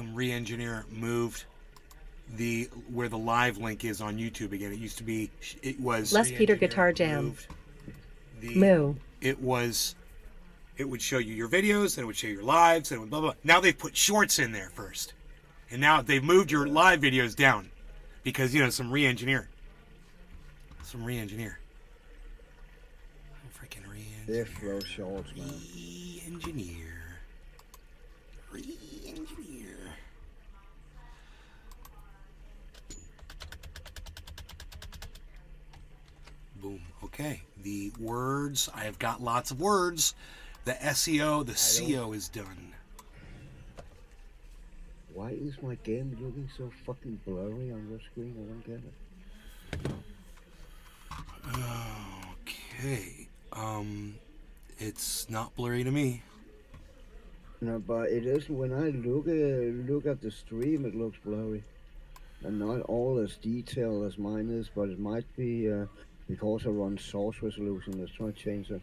some re-engineer moved where the live link is on YouTube again. It used to be, it was Les Peter Guitar Jam. Moo. It would show you your videos, and it would show your lives, and it would blah blah. Now they've put shorts in there first, and now they've moved your live videos down because some re-engineer. Freaking re-engineer. They're flow shorts, man. Re-engineer. Boom. Okay. The words. I have got lots of words. The SEO, the CO is done. Why is my game looking so fucking blurry on your screen? I don't get it. Okay. It's not blurry to me. No, but it is when I look at the stream, it looks blurry. And not all as detailed as mine is, but it might be because I run source resolution. Let's try to change it.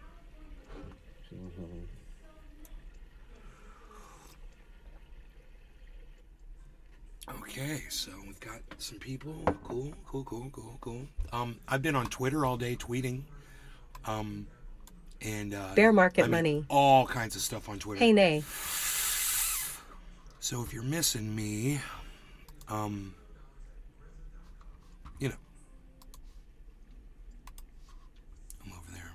Okay, so we've got some people. Cool. I've been on Twitter all day tweeting. And Bear market money. All kinds of stuff on Twitter. Hey, nay. So if you're missing me, I'm over there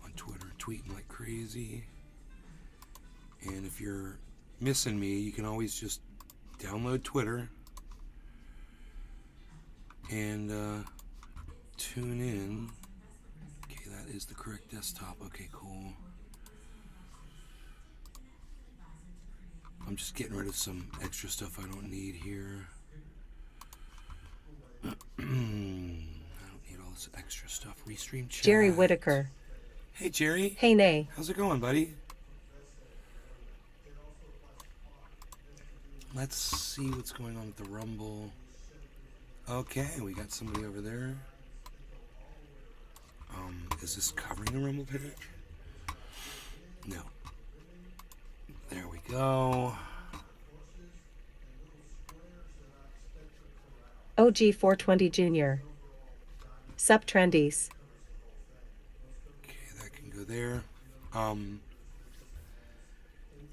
on Twitter tweeting like crazy. And if you're missing me, you can always just download Twitter and tune in. Okay, that is the correct desktop. Okay, cool. I'm just getting rid of some extra stuff I don't need here. I don't need all this extra stuff. Restream chat. Jerry Whitaker. Hey, Jerry. Hey, nay. How's it going, buddy? Let's see what's going on with the Rumble. Okay, we got somebody over there. Is this covering the Rumble page? No. There we go. OG420 Jr. Sup Trendies. Okay, that can go there.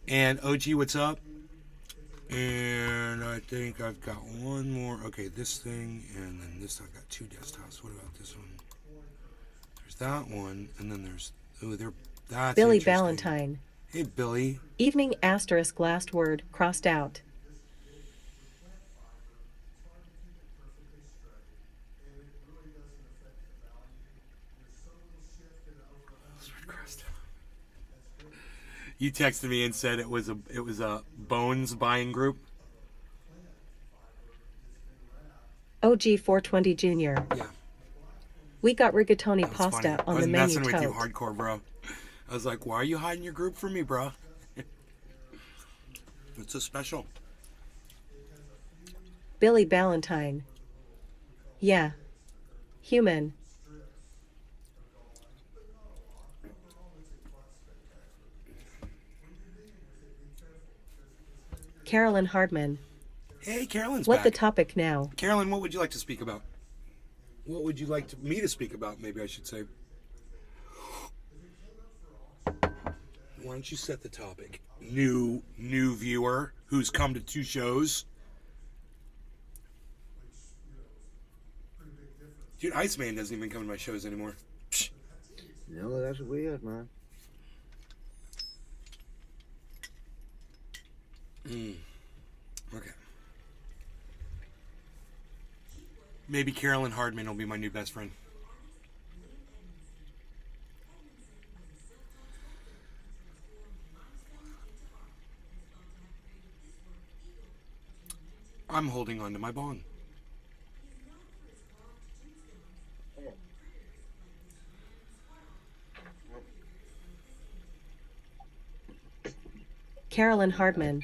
And OG, what's up? And I think I've got one more. Okay, this thing, and then this. I've got two desktops. What about this one? There's that one, and then there's that's Billy Valentine. Hey, Billy. Evening asterisk last word crossed out. You texted me and said it was a Bones buying group. OG420 Jr. Yeah. We got rigatoni pasta on the menu. I was messing with you hardcore, bro. I was like, why are you hiding your group from me, bro? It's so special. Billy Valentine. Yeah. Human. Carolyn Hardman. Hey, Carolyn's What back. the topic now? Carolyn, what would you like to speak about? What would you like me to speak about, maybe I should say? Why don't you set the topic? New viewer who's come to 2 shows. Dude, Iceman doesn't even come to my shows anymore. Psh. No, that's weird, man. Okay. Maybe Carolyn Hardman will be my new best friend. I'm holding on to my bong. Carolyn Hardman.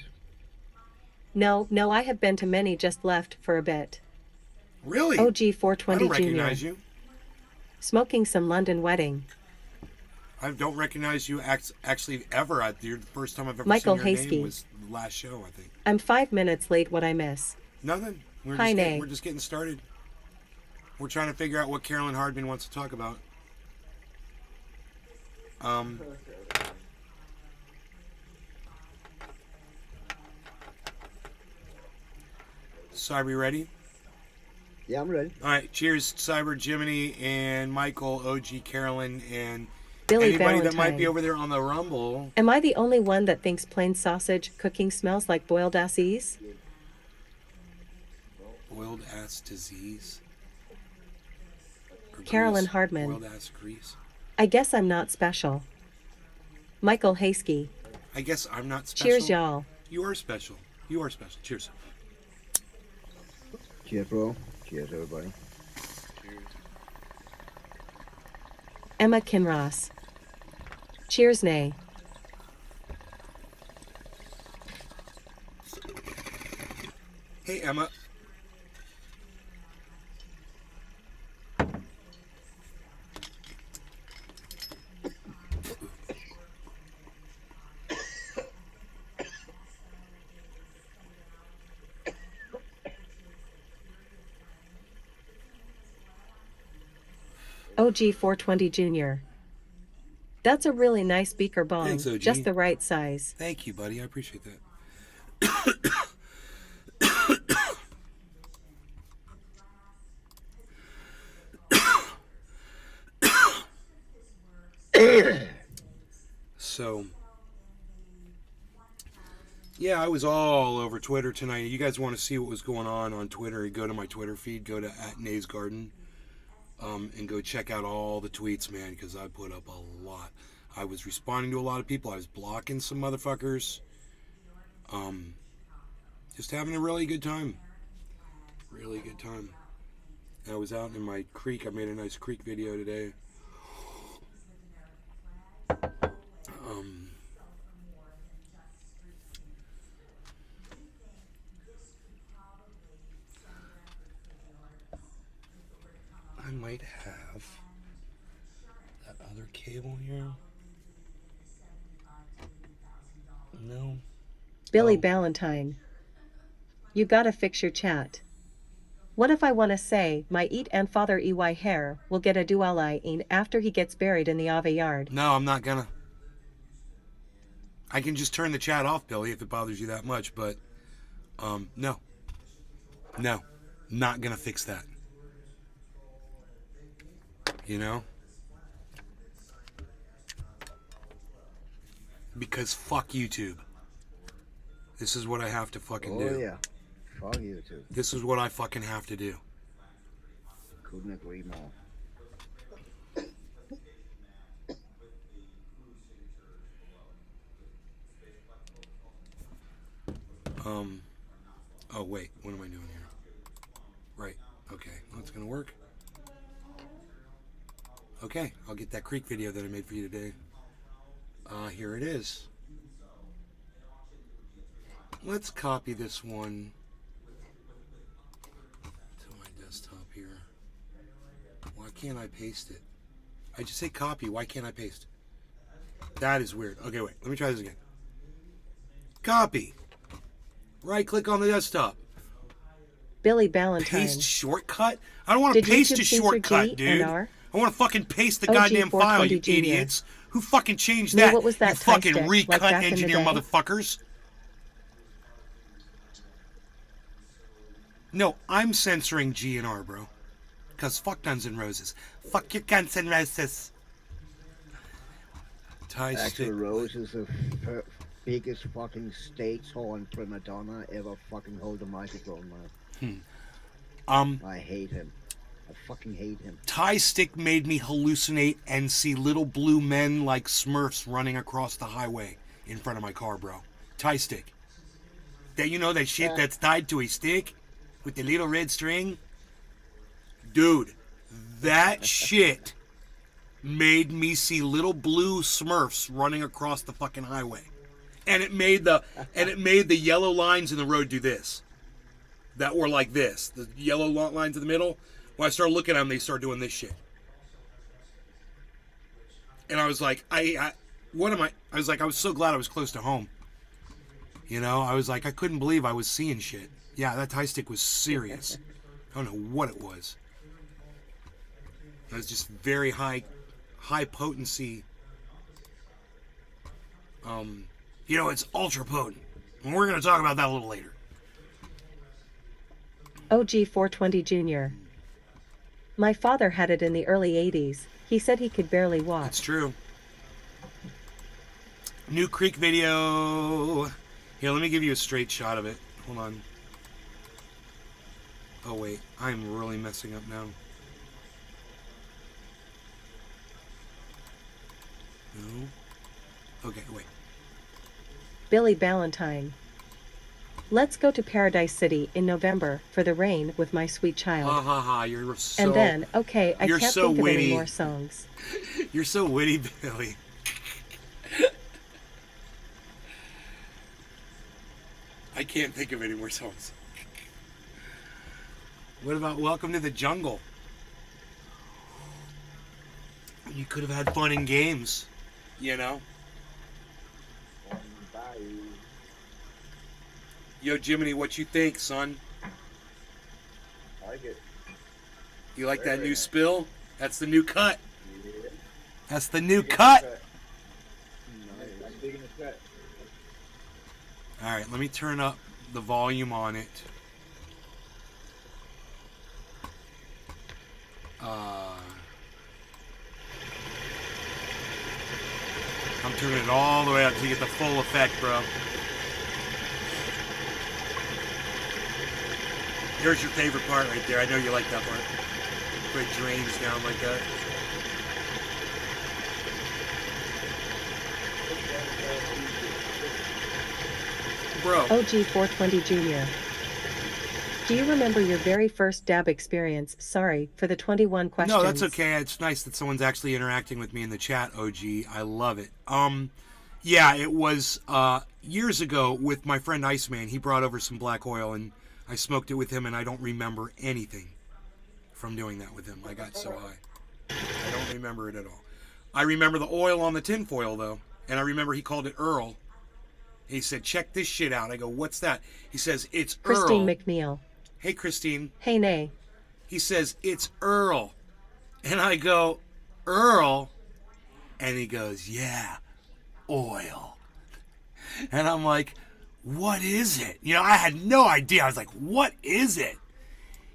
No, I have been to many, just left for a bit. Really? OG420 I don't Jr. recognize you. Smoking some London wedding. I don't recognize you actually ever. The first time I've ever Michael seen your Hasky. name was the last show, I think. I'm 5 minutes late. What I miss? Nothing. Hi, Nay. We're just getting started. We're trying to figure out what Carolyn Hardman wants to talk about. Cyber, you ready? Yeah, I'm ready. All right. Cheers, Cyber, Jiminy, and Michael, OG, Carolyn, and Billy anybody Valentine. that might be over there on the Rumble. Am I the only one that thinks plain sausage cooking smells like boiled asses? Boiled ass disease. Or Carolyn grease. Hardman. Boiled ass grease. I guess I'm not special. Michael Hasky. I guess I'm not special. Cheers, y'all. You are special. You are special. Cheers. Cheers, bro. Cheers, everybody. Emma Kinross. Cheers, Nay. Hey, Emma. OG 420 Jr. That's a really nice beaker bong. Thanks, OG. Just the right size. Thank you, buddy. I appreciate that. So, yeah, I was all over Twitter tonight. You guys want to see what was going on Twitter? Go to my Twitter feed. Go to @NaysGarden. And go check out all the tweets, man, because I put up a lot. I was responding to a lot of people. I was blocking some motherfuckers. Just having a really good time. Really good time. I was out in my creek. I made a nice creek video today. I might have that other cable here. No. Billy Oh. Valentine. You gotta fix your chat. What if I wanna say my eat and father EY hair will get a dual-eye after he gets buried in the Ave yard? No, I'm not gonna. I can just turn the chat off, Billy, if it bothers you that much, but no. No. Not gonna fix that. You know? Because fuck YouTube. This is what I have to fucking do. Oh, yeah. Fuck YouTube. This is what I fucking have to do. Couldn't agree more. Oh, wait. What am I doing here? Right. Okay. That's gonna work. Okay. I'll get that creek video that I made for you today. Here it is. Let's copy this one to my desktop here. Why can't I paste it? I just say copy. Why can't I paste? That is weird. Okay, wait. Let me try this again. Copy. Right click on the desktop. Billy Valentine. Paste shortcut? I don't want to Did paste YouTube a censor shortcut, G dude. and R? I want to fucking paste the OG goddamn file, you 420 Jr. idiots. Who fucking changed Nay, that? what was that you tie fucking stick, like recut back in the engineer day? motherfuckers. No, I'm censoring G and R, bro. Because fuck Guns N' Roses. Fuck your Guns N' Roses. Tie Axl stick. Rose is the biggest fucking stage horn prima donna ever fucking hold a microphone, man. I hate him. I fucking hate him. Tie stick made me hallucinate and see little blue men like Smurfs running across the highway in front of my car, bro. Tie stick. That, you know, that shit that's tied to a stick with the little red string? Dude, that shit made me see little blue Smurfs running across the fucking highway. And it made the yellow lines in the road do this. That were like this. The yellow lines in the middle. When I started looking at them, they started doing this shit. And I was like, I was so glad I was close to home. You know, I was like, I couldn't believe I was seeing shit. Yeah, that tie stick was serious. I don't know what it was. It was just very high potency. You know, it's ultra potent. And we're going to talk about that a little later. OG 420 Jr. My father had it in the early 80s. He said he could barely walk. That's true. New Creek video. Here, let me give you a straight shot of it. Hold on. Oh, wait. I'm really messing up now. No. Okay, wait. Billy Ballantyne. Let's go to Paradise City in November for the rain with my sweet child. Ha ha ha, you're so... And then, okay, I you're can't so think witty. of any more songs. You're so witty, Billy. I can't think of any more songs. What about Welcome to the Jungle? You could have had fun and games, you know? Yo, Jiminy, what you think, son? I like it. You like that Very new nice. spill? That's the new cut. Yeah. That's the new Digging cut. the I'm digging the cut. All right, let me turn up the volume on it. I'm turning it all the way up to get the full effect, bro. Here's your favorite part right there. I know you like that part. Where it drains down like that. Bro. OG 420 Jr. Do you remember your very first dab experience? Sorry for the 21 questions. No, that's okay. It's nice that someone's actually interacting with me in the chat, OG. I love it. Yeah, it was years ago with my friend Iceman. He brought over some black oil, and I smoked it with him, and I don't remember anything from doing that with him. I got so high. I don't remember it at all. I remember the oil on the tinfoil, though, and I remember he called it Earl. He said, check this shit out. I go, what's that? He says, it's Christine Earl. McNeil. Hey, Christine. Hey, nay. He says, it's Earl. And I go, Earl? And he goes, yeah, oil. And I'm like, what is it? You know, I had no idea. I was like, what is it?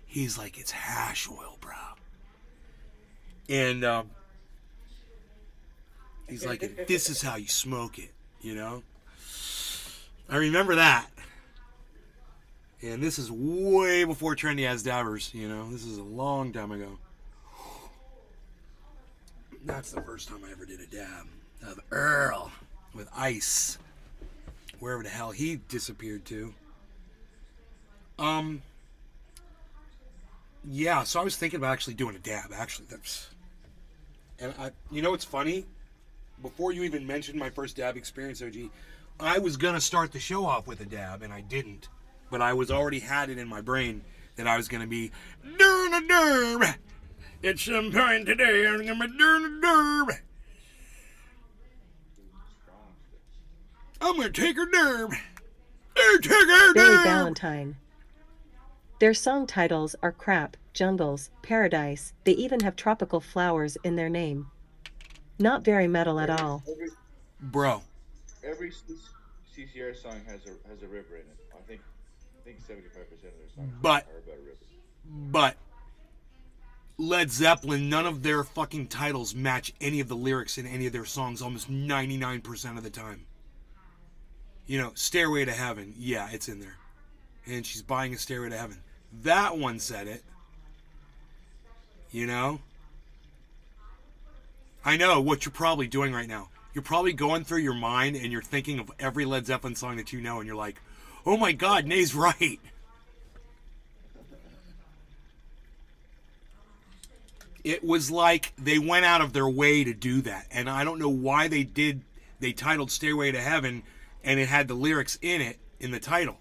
He's like, it's hash oil, bro. And he's like, this is how you smoke it, you know? I remember that. And this is way before Trendy As Dabbers, you know? This is a long time ago. That's the first time I ever did a dab of Earl with Ice. Wherever the hell he disappeared to. Yeah, so I was thinking about actually doing a dab, actually. And you know what's funny? Before you even mentioned my first dab experience, OG, I was going to start the show off with a dab, and I didn't. But I was already had it in my brain that I was going to be doing a derb. At some point today, I'm going to be doing a derb. I'm going to take her derb. Take her Billy derb. Ballantyne. Their song titles are Crap, Jungles, Paradise. They even have tropical flowers in their name. Not very metal at all. Bro. Every CCR song has a river in it. I think 75% of their songs But- are about a river. But Led Zeppelin, none of their fucking titles match any of the lyrics in any of their songs almost 99% of the time. You know, Stairway to Heaven, yeah, it's in there. And she's buying a Stairway to Heaven. That one said it. You know? I know what you're probably doing right now. You're probably going through your mind and you're thinking of every Led Zeppelin song that you know, and you're like, oh my God, Nay's right. It was like they went out of their way to do that. And I don't know why they titled Stairway to Heaven and it had the lyrics in it, in the title.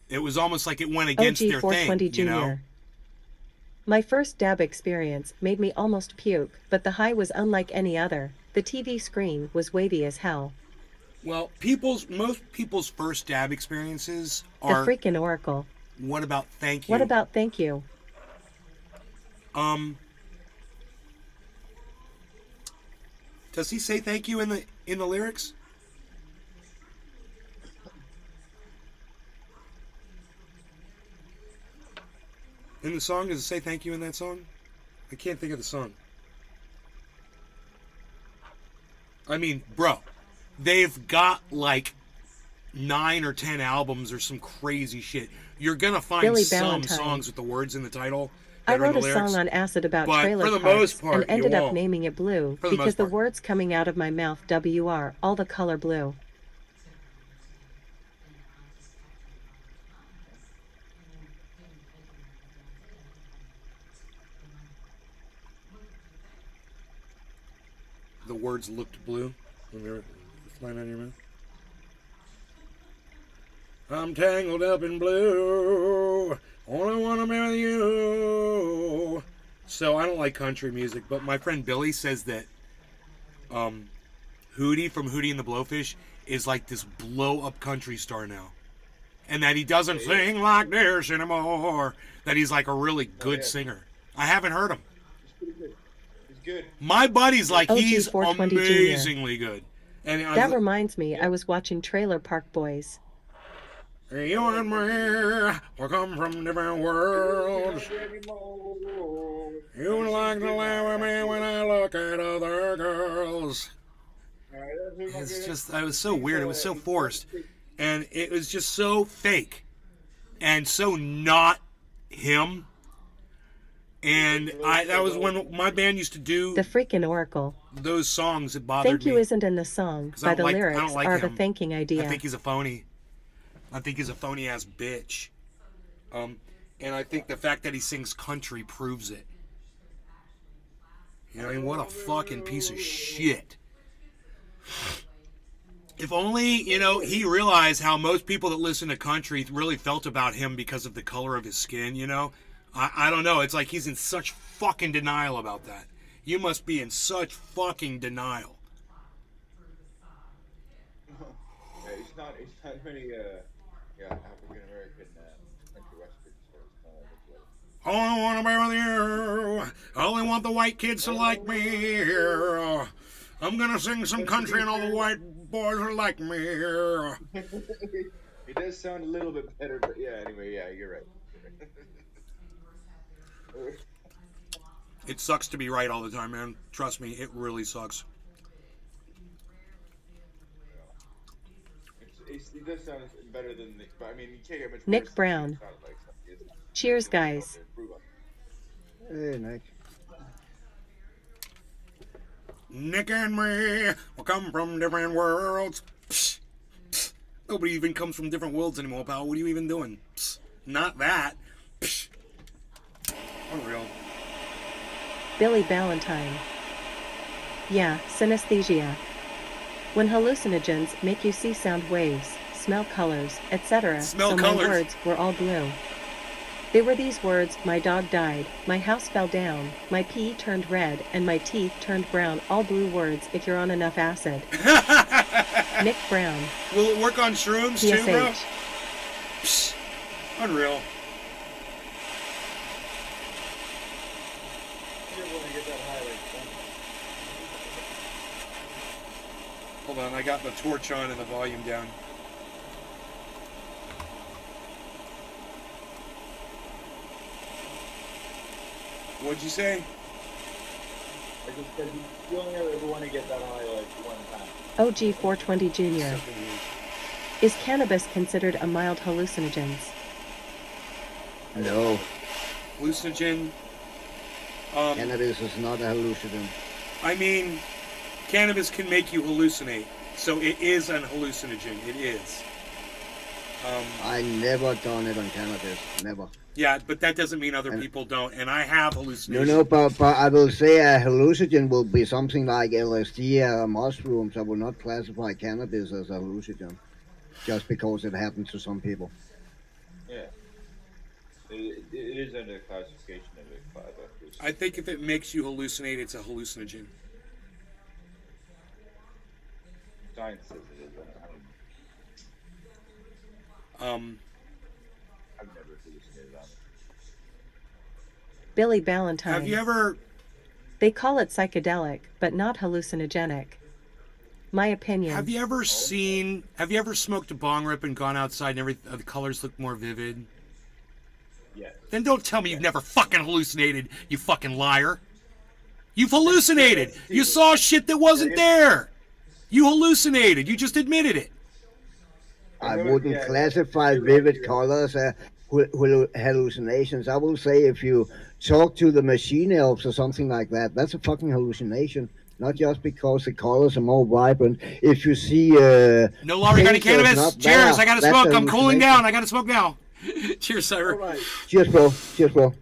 It was almost like it went against OG their 420 thing, you know? Jr. My first dab experience made me almost puke, but the high was unlike any other. The TV screen was wavy as hell. Well, most people's first dab experiences The are, freaking Oracle. what about thank you? What about thank you? Does he say thank you in the lyrics? In the song, does it say thank you in that song? I can't think of the song. I mean, bro, they've got like 9 or 10 albums or some crazy shit. You're gonna find Billy some Valentine. songs with the words in the title. I that are in wrote the a lyrics. song on acid about But trailer for the parks most part, and you ended up won't. naming it Blue For the because most the part. words coming out of my mouth WR, all the color blue. The words looked blue when they were flying out of your mouth. I'm tangled up in blue. Only want to marry you. So I don't like country music, but my friend Billy says that Hootie from Hootie and the Blowfish is like this blow up country star now. And that he doesn't sing like this anymore. That he's like a really good singer. I haven't heard him. He's pretty good. He's good. My buddy's like, OG he's 420 Jr. amazingly good. And I That was, reminds me, I was watching Trailer Park Boys. you and me, we come from different worlds. You like to laugh at me when I look at other girls. It's just, it was so weird. It was so forced. And it was just so fake. And so not him. And that was when my band used to do The freaking Oracle. those songs that bothered Thank you me. isn't in the song, 'Cause I by don't the like- I lyrics don't like are of a him. thanking idea. I think he's a phony. I think he's a phony ass bitch. And I think the fact that he sings country proves it. You know, I mean, what a fucking piece of shit. If only, you know, he realized how most people that listen to country really felt about him because of the color of his skin, you know? I don't know. It's like he's in such fucking denial about that. You must be in such fucking denial. Yeah, he's not many African American country western stars. All I want to be with you. I only want the white kids to like me. I'm gonna sing some country and all the white boys are like me. It does sound a little bit better, but yeah. Anyway, yeah, you're right. It sucks to be right all the time, man. Trust me, it really sucks. It does sound better than the. But I mean, you can't get much Nick worse than Brown. it sounded like something, isn't it? Cheers, guys. Hey, Nick. Nick and me will come from different worlds. Psh, psh. Nobody even comes from different worlds anymore, pal. What are you even doing? Psh, not that. Psh. Unreal. Billy Valentine. Yeah, synesthesia. When hallucinogens make you see sound waves, smell colors, etc. Smell So colors. my words were all blue. They were these words: my dog died, my house fell down, my pee turned red, and my teeth turned brown. All blue words if you're on enough acid. Nick Brown. Will it work on shrooms too, bro? PSH. Psh. Unreal. Hold on, I got the torch on and the volume down. What'd you say? I just said you only ever want to get that high like one time. OG 420 Jr. Something weird. Is cannabis considered a mild hallucinogen? No, Hallucinogen. cannabis is not a hallucinogen. I mean, cannabis can make you hallucinate, so it is an hallucinogen. It is. I never done it on cannabis. Never. Yeah, but that doesn't mean other people don't, and I have No, hallucinations. but I will say a hallucinogen will be something like LSD or mushrooms. I will not classify cannabis as a hallucinogen, just because it happens to some people. Yeah. It is under the classification of a class. I think if it makes you hallucinate, it's a hallucinogen. Science says it is. I mean, I've never hallucinated on it. Billy Ballantyne. Have you ever? They call it psychedelic, but not hallucinogenic. My opinion. Have you ever seen? Have you ever smoked a bong rip and gone outside and the colors look more vivid? Yes. Then don't tell me you've never fucking hallucinated, you fucking liar. You've hallucinated. You saw shit that wasn't there. You hallucinated. You just admitted it. I wouldn't classify vivid colors as hallucinations. I will say if you talk to the machine elves or something like that, that's a fucking hallucination. Not just because the colors are more vibrant. If you see no longer got any things that's cannabis. not Cheers. there, I gotta that's smoke. a I'm cooling hallucination. down. I gotta smoke now. Cheers, Cyber. Cheers, bro. Cheers, bro.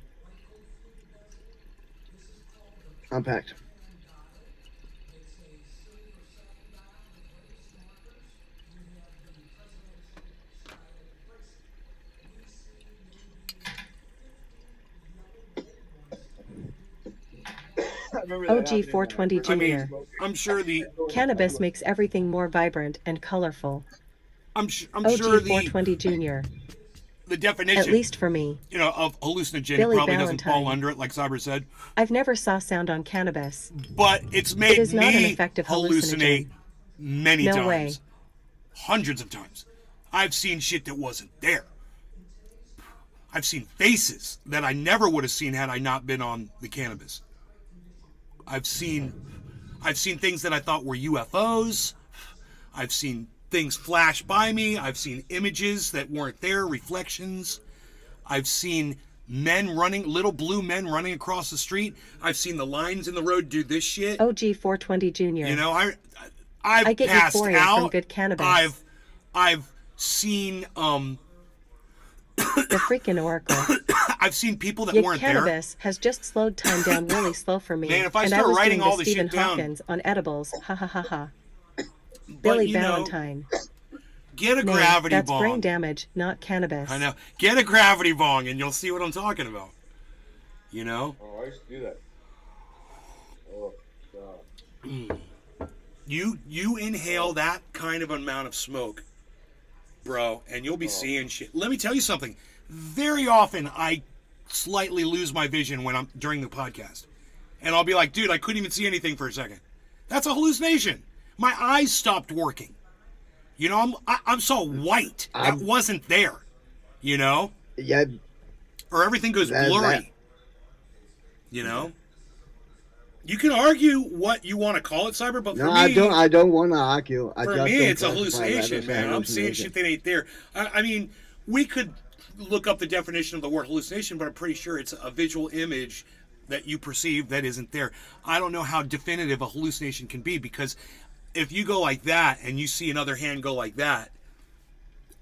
I'm packed. OG 420 I mean, Jr. I'm sure the Cannabis makes everything more vibrant and colorful. I'm OG sure the 420 Jr. definition, At least for me. of hallucinogen Billy probably doesn't fall Ballantyne. under it, like Cyber said. I've never saw sound on cannabis. But it's made is not an me effective hallucinate hallucinogen. many No times. way. Hundreds of times. I've seen shit that wasn't there. I've seen faces that I never would have seen had I not been on the cannabis. I've seen things that I thought were UFOs. I've seen things flash by me. I've seen images that weren't there, reflections. I've seen little blue men running across the street. I've seen the lines in the road do this shit. OG 420 Jr. You know, I've I get passed euphoria out. from good cannabis. I've seen The freaking Oracle. I've seen people that Yeah, weren't cannabis has just slowed time down really slow for me. Man, if I and start was writing doing all the this Stephen shit down- Hawkins on edibles. Ha ha ha ha. there. Billy But, you know, Ballantyne. get a Nay, gravity that's bong. brain damage, not cannabis. I know. Get a gravity bong and you'll see what I'm talking about. You know? Oh, I used to do that. Oh, God. You inhale that kind of amount of smoke, bro, and you'll be seeing shit. Let me tell you something. Very often I slightly lose my vision when I'm during the podcast. And I'll be like, dude, I couldn't even see anything for a second. That's a hallucination. My eyes stopped working. You know, I'm so white. That wasn't there. You know? Yeah, Or everything goes That- blurry. that- You know? You can argue what you want to call it, Cyber, but for no, me, I don't want to argue. for me, it's a hallucination, man. I'm seeing shit that ain't there. I mean, we could look up the definition of the word hallucination, but I'm pretty sure it's a visual image that you perceive that isn't there. I don't know how definitive a hallucination can be, because if you go like that and you see another hand go like that,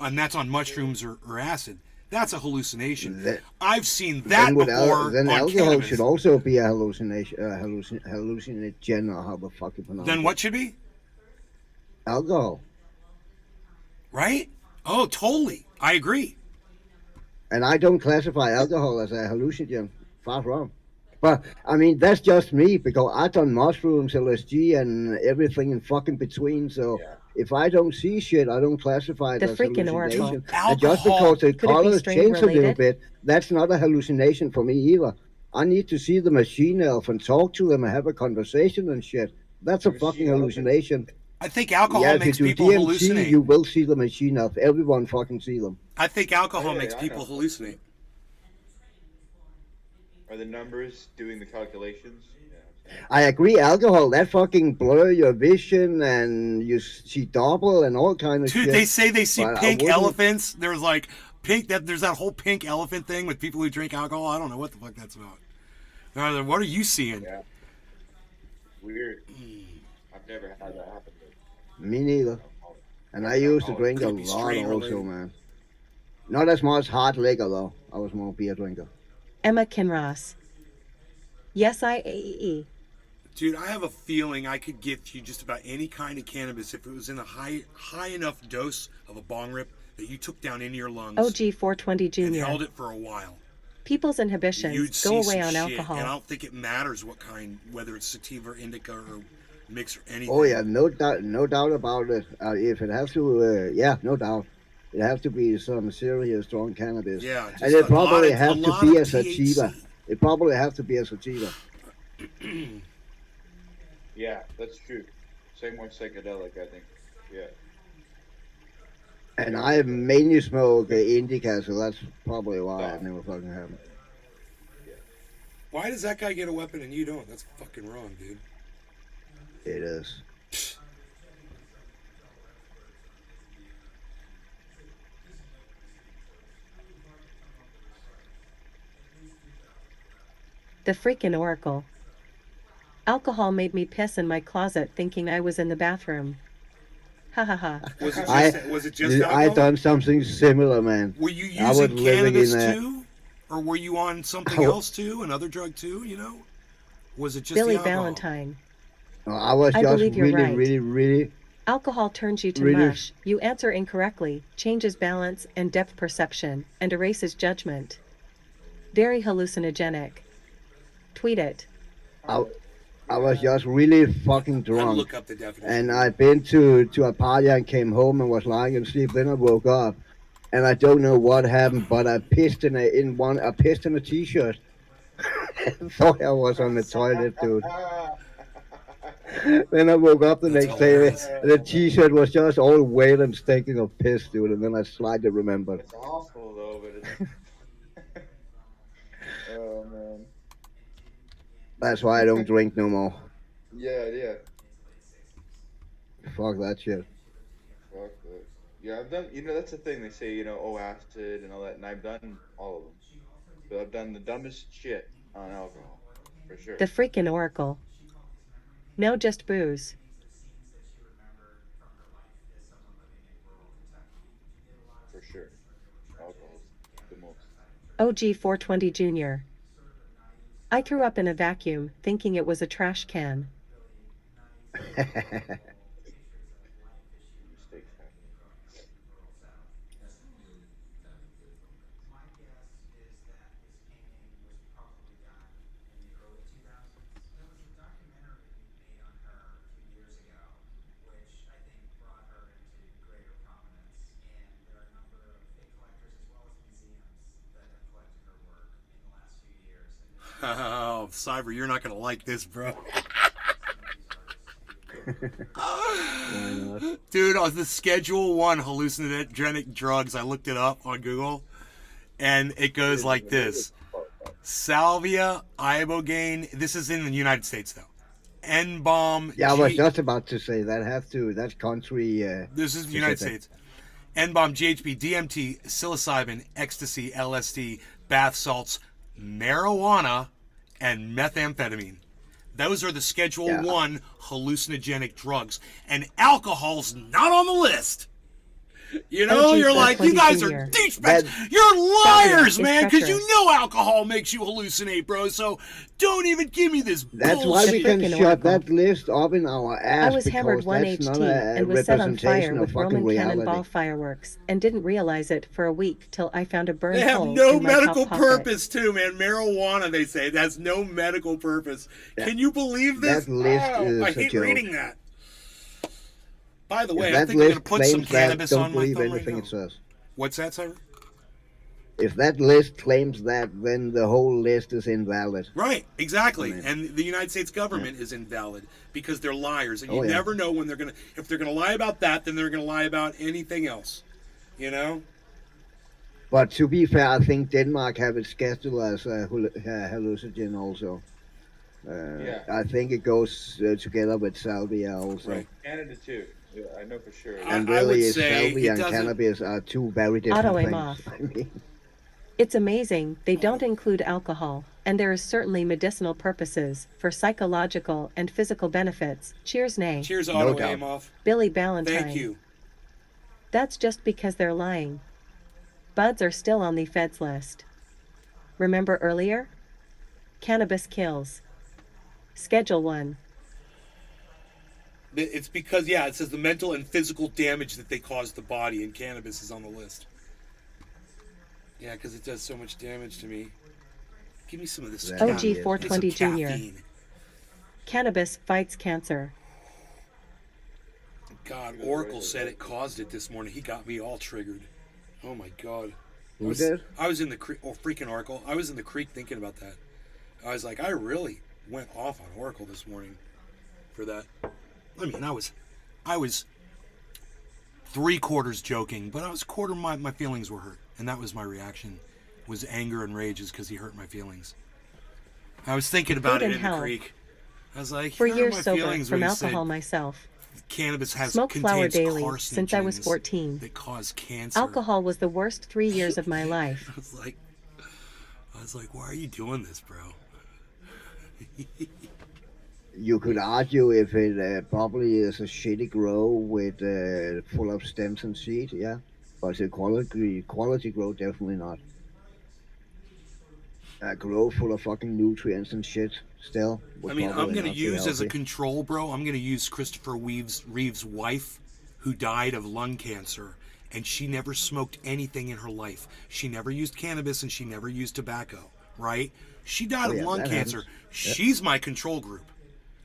and that's on mushrooms or acid, that's a hallucination. I've seen that then before then on alcohol cannabis. should also be a hallucination, hallucinogen, or how the fuck you pronounce Then it. what should be? Alcohol. Right? Oh, totally. I agree. And I don't classify alcohol as a hallucinogen. Far from. But, I mean, that's just me, because I've done mushrooms, LSD, and everything in fucking between, so if I don't see shit, I don't classify it The as freaking hallucination. Oracle. And just Alcohol- because the Could it be colors strain change a little related? bit, that's not a hallucination for me either. I need to see the machine elf and talk to them and have a conversation and shit. That's a Machine fucking elf? hallucination. I think alcohol Yeah, if you makes do people DMT, hallucinate. you will see the machine elf. Everyone fucking see them. I think alcohol Yeah, makes I people know. hallucinate. Are the numbers doing the calculations? Yeah. I agree, alcohol, that fucking blur your vision and you see double and all kind of Dude, shit. they say they see But I pink wouldn't- elephants. There's like there's that whole pink elephant thing with people who drink alcohol. I don't know what the fuck that's about. What are you seeing? Yeah. Weird. I've never had that happen. Me neither. And I used to drink a Could be lot strain also, related. man. Not as much hard liquor, though. I was more beer drinker. Emma Kinross. Yes, I. Dude, I have a feeling I could get you just about any kind of cannabis if it was in a high enough dose of a bong rip that you took down into your lungs OG 420 and Jr. held it for a while. People's You'd inhibitions see go away some on shit, alcohol. and I don't think it matters what kind, whether it's sativa or indica or mix or anything. Oh yeah, no doubt about it. If it has to, yeah, no doubt, it has to be some serious strong cannabis, Yeah, and just it a lot probably of has to be a sativa. THC. It probably has to be a sativa. Yeah, that's true. Same with psychedelic, I think. Yeah. And I mainly smoke indica, so that's probably why I never fucking have it. Why does that guy get a weapon and you don't? That's fucking wrong, dude. It is. The freaking Oracle. Alcohol made me piss in my closet thinking I was in the bathroom. Ha ha ha. Was it just I alcohol? done something similar, man. Were you I was using living cannabis in a- too? Or were you on something else too? Another drug too, you know? Was it just Billy the alcohol? Valentine. No, I was I just believe you're really, right. really. Alcohol turns you to Really? mush. You answer incorrectly, changes balance and depth perception, and erases judgment. Very hallucinogenic. Tweet it. I was just really fucking I'll drunk. look up the definition. And I'd been to a party and came home and was lying asleep. Then I woke up, and I don't know what happened, but I pissed in a t-shirt. I thought I was on the toilet, dude. Then I woke up the That's next day, hilarious. and the t-shirt was just all wet and stinking of piss, dude. And then I slightly remembered. It's awful though, but it's. Oh man. That's why I don't drink no more. Yeah, yeah. Fuck that shit. Fuck that. Yeah, I've done. You know, that's the thing they say. You know, oh, acid and all that, and I've done all of them. But I've done the dumbest shit on alcohol, for sure. The freaking Oracle. No, just booze. For sure. Alcohol's the most. OG 420 Jr. I threw up in a vacuum, thinking it was a trash can. Mistakes happen. Oh, Cyber, you're not going to like this, bro. Why not? Dude, on the Schedule 1 hallucinogenic drugs, I looked it up on Google, and it goes like this. Salvia, ibogaine, this is in the United States, though. N-bomb. Yeah, I was just about to say that's country. This is the United specific. States. N-bomb, GHB, DMT, psilocybin, ecstasy, LSD, bath salts, marijuana, and methamphetamine. Those are the Schedule 1 hallucinogenic drugs. And alcohol's not on the list. You know, OG you're like, you guys are 420 douchebags. You're liars, is man, because you treacherous. know alcohol makes you hallucinate, bro. So don't even give me this That's bullshit. why we can Freaking shut Oracle. that list up in our ass. I was hammered because one that's HT not a and was set on fire representation of with fucking Roman cannonball reality. fireworks and didn't realize it for a week till I found a burned They have hole no in my top medical pocket. purpose, too, man. Marijuana, they say, it has no medical purpose. Can you believe this? That list Oh, is I a hate joke. reading that. By the way, If I that think I'm going to list put some claims that, cannabis don't on my believe thumb right anything now. it says. What's that, sir? If that list claims that, then the whole list is invalid. Right, exactly. I mean, And the United States government is invalid because they're liars. And you Oh, yeah. never know when they're going to... If they're going to lie about that, then they're going to lie about anything else. You know? But to be fair, I think Denmark have it scheduled as a hallucinogen also. Yeah. I think it goes together with salvia also. Right. Canada too. Yeah, I know for sure. And I would really, say salvia it and doesn't- cannabis are two very different Auto aim things. off. I mean, It's amazing they don't include alcohol, and there is certainly medicinal purposes for psychological and physical benefits. Cheers, nay. Cheers, No Auto doubt. Aim Off. Billy Valentine. Thank you. That's just because they're lying. Buds are still on the feds list. Remember earlier? Cannabis kills. Schedule 1. It's because, yeah, it says the mental and physical damage that they cause the body, and cannabis is on the list. Yeah, because it does so much damage to me. Give me some of this. OG Give me some 420 Jr. caffeine. Cannabis fights cancer. God, Oracle said it caused it this morning. He got me all triggered. Oh my God. Who did? I was in the creek. Oh, freaking Oracle. I was in the creek thinking about that. I was like, I really went off on Oracle this morning for that. I mean, I was 3/4 joking, but I was quarter my feelings were hurt. And that was my reaction, was anger and rage, is because he hurt my feelings. I was thinking about Good it in in hell. the creek. I was like, For you know, years my sober feelings from when he alcohol said myself. cannabis Smoked flower contains daily since I was carcinogens 14. that cause cancer. Alcohol was the worst 3 years of my life. I was like, why are you doing this, bro? You could argue if it probably is a shitty grow with full of stems and seed, yeah. But the quality grow, definitely not. A grow full of fucking nutrients and shit still. I mean, I'm probably going to not be use as a healthy. control, bro, I'm going to use Christopher Reeve's wife, who died of lung cancer, and she never smoked anything in her life. She never used cannabis and she never used tobacco, right? She died Oh, of yeah, lung that cancer. happens. She's my control group.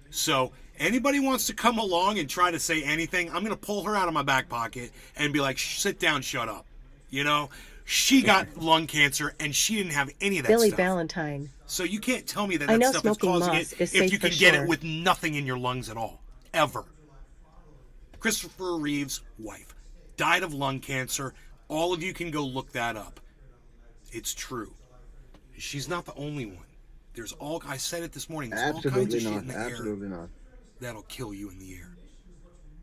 So anybody wants to come along and try to say anything, I'm going to pull her out of my back pocket and be like, sit down, shut up. You know, she got lung cancer and she didn't have any of that Billy stuff. Valentine. So you can't tell me that I that know stuff is smoking causing moss it is if safe you can for get sure. it with nothing in your lungs at all. Ever. Christopher Reeve's wife died of lung cancer. All of you can go look that up. It's true. She's not the only one. There's all, I said it this morning, there's all kinds of Absolutely shit not. in the air Absolutely not. that'll kill you in the air.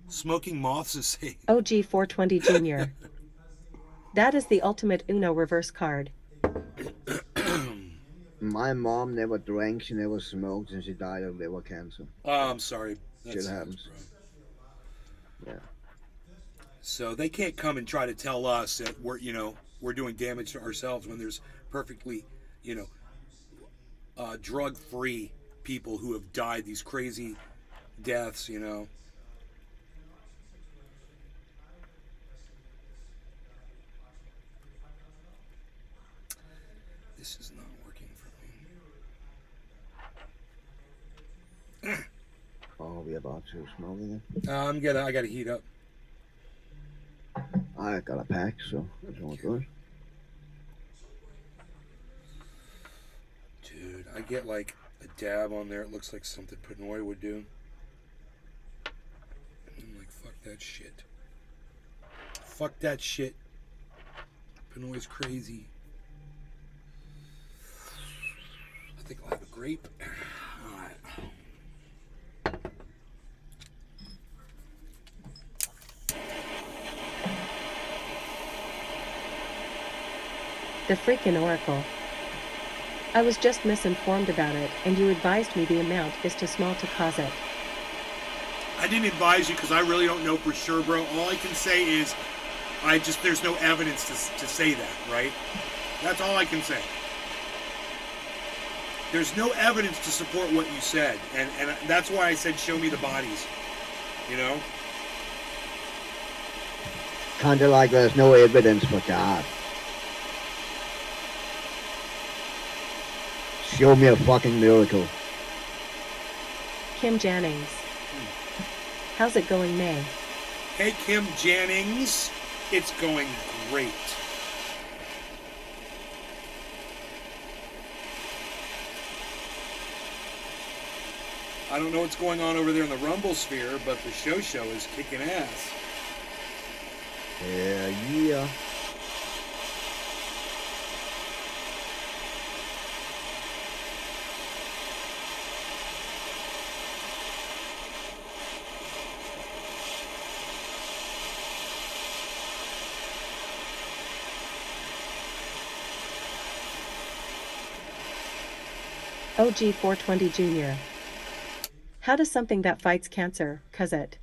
Smoking moths is safe. OG 420 Jr. That is the ultimate Uno reverse card. My mom never drank, she never smoked, and she died of liver cancer. Oh, I'm sorry. That Shit sucks, happens. bro. Yeah. So they can't come and try to tell us that we're doing damage to ourselves when there's perfectly, drug-free people who have died these crazy deaths, This is not working for me. Oh, we about to smoke again? I gotta heat up. I got a pack, so it's all good. Dude, I get like a dab on there. It looks like something Pinoy would do. I'm like, fuck that shit. Fuck that shit. Pinoy's crazy. I think I'll have a grape. Alright. The freaking Oracle. I was just misinformed about it, and you advised me the amount is too small to cause it. I didn't advise you because I really don't know for sure, bro. All I can say is there's no evidence to say that, right? That's all I can say. There's no evidence to support what you said, and that's why I said show me the bodies, Kinda like there's no evidence for God. Show me a fucking miracle. Kim Jannings. How's it going, May? Hey, Kim Jannings, it's going great. I don't know what's going on over there in the Rumble sphere, but the show is kicking ass. Yeah. OG 420 Jr. How does something that fights cancer cause it?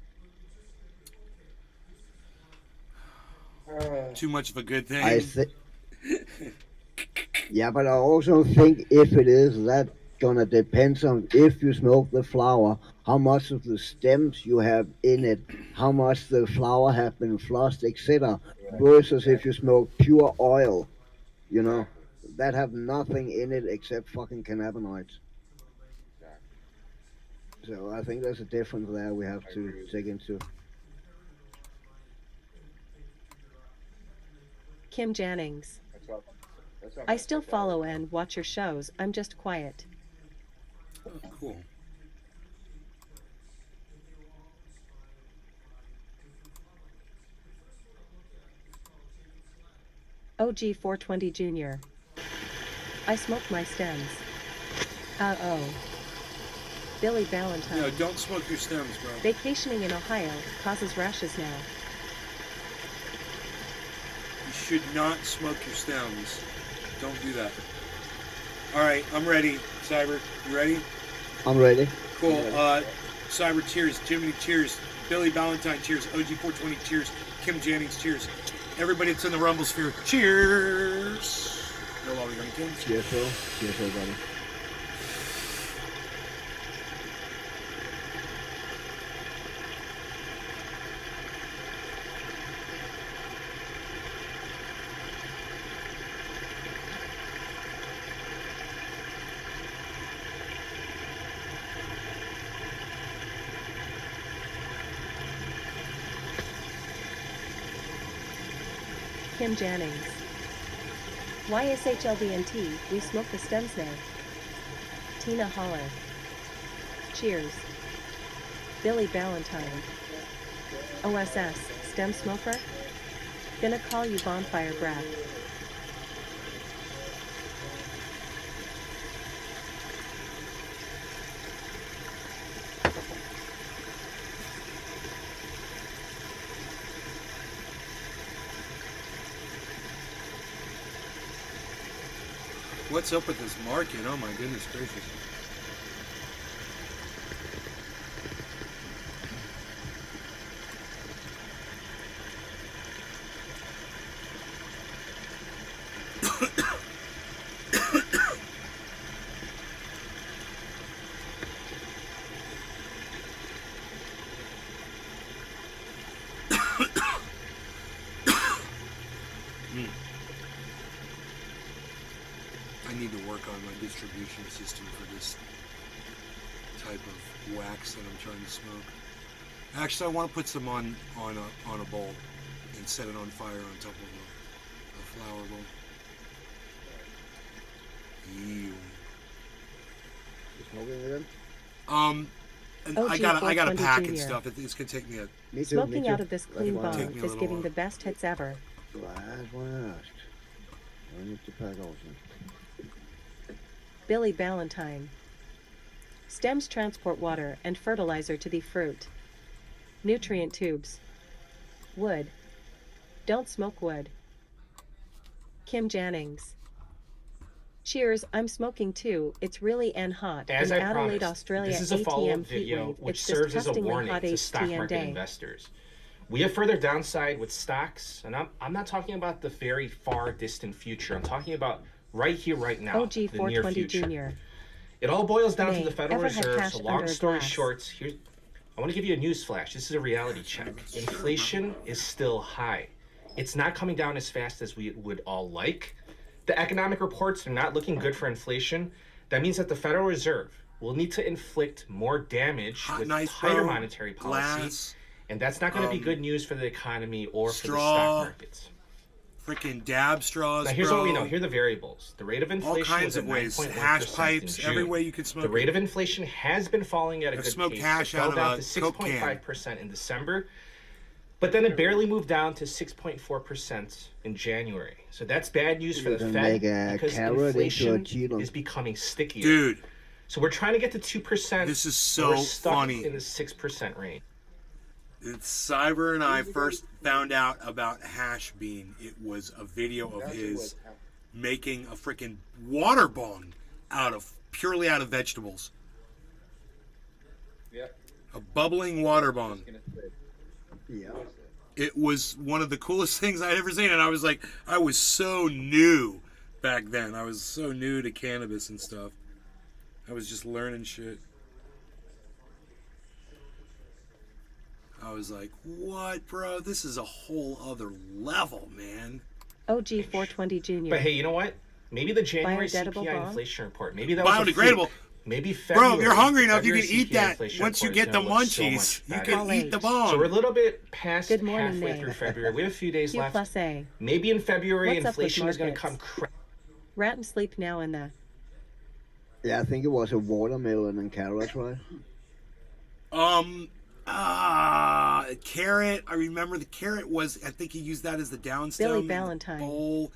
Too much of a good thing. I think. Yeah, but I also think if it is, that gonna depend on if you smoke the flower, how much of the stems you have in it, how much the flower have been flossed, etc. Versus if you smoke pure oil, that have nothing in it except fucking cannabinoids. Exactly. So I think there's a difference there we have I to agree with dig into. Kim Jannings. That's what I'm I gonna still check out. follow and watch your shows. I'm just quiet. Oh, cool. OG 420 Jr. I smoke my stems. Oh. Billy Valentine. No, don't smoke your stems, bro. Vacationing in Ohio causes rashes now. You should not smoke your stems. Don't do that. All right, I'm ready. Cyber, you ready? I'm ready. Cool. Cyber, cheers. Jiminy, cheers. Billy Valentine, cheers. OG420, cheers. Kim Jannings, cheers. Everybody that's in the Rumble Sphere, cheers. No longer gonna Kim. Cheers, Phil. Cheers, everybody. Kim Jannings. YSHLDNT, we smoke the stems now. Tina Holler. Cheers. Billy Valentine. OSS, stem smoker? Gonna call you bonfire breath. What's up with this market? Oh my goodness gracious. I need to work on my distribution system for this type of wax that I'm trying to smoke. Actually, I want to put some on a bowl and set it on fire on top of a flower bowl. Ew. You smoking again? And OG I got a 420 pack and Junior. stuff. It's gonna take me a. Me too. Smoking me too. out of this clean That's why Take bong me a is little giving while. the best hits ever. That's why I asked. I need to pack also. Billy Valentine. Stems transport water and fertilizer to the fruit. Nutrient tubes. Wood. Don't smoke wood. Kim Jannings. Cheers, I'm smoking too. It's really hot. As in I Adelaide, promised, Australia, this is a follow-up ATM video heatwave. which It's serves as a disgustingly warning hot to stock HTM market day. investors. We have further downside with stocks, and I'm not talking about the very far distant future. I'm talking about right here, right now, OG the near 420 future. Jr. It all boils down to Nay, the Federal ever had Reserve. cash So under long a story glass? short, here, I want to give you a news flash. This is a reality check. Inflation is still high. It's not coming down as fast as we would all like. The economic reports are not looking good for inflation. That means that the Federal Reserve will need to inflict more damage Hot with nice, tighter bro. monetary policy. Glass. And that's not going to be good news for the economy or for the straw. stock markets. Freaking dab straws, Now, here's bro. what we know. Here are the variables. The rate of All inflation kinds was at of ways. 9.1% Hash in pipes, June. every way you could smoke The rate it. of inflation has been falling at a I've good smoked pace. hash It fell out down of to a Coke can. 6.5% in December, but then it barely moved down to 6.4% in January. So that's bad news for You the can Fed make a because carrot into a inflation cheeto. is becoming stickier. Dude, So we're trying to get to 2%. this is but we're so stuck funny. in the 6% range. Cyber and I first found out about Hash Bean. It was a video of his making a freaking water bong purely out of vegetables. Yep. A bubbling water bong. Gonna say, Yeah. It was one of the coolest things I'd ever seen, and I was like, I was so new back then. I was so new to cannabis and stuff. I was just learning shit. I was like, what, bro? This is a whole other level, man. OG 420 Jr. But hey, you know what? Maybe the January Biodegradable CPI bong? inflation report. Maybe that was a Biodegradable. fluke. Maybe February. Bro, if you're hungry enough, you can February eat CPI that. inflation Once you report get is the gonna look so munchies, much you better. can eat the bomb. So we're a little bit past Good morning, halfway May. through February. We have a few days Q left. plus A. Maybe in February, What's up with inflation is going to come. markets? Rat and sleep now in the. Yeah, I think it was a watermelon and carrots, right? Carrot. I remember the carrot was. I think he used that as the downstem. Billy in the Valentine. bowl.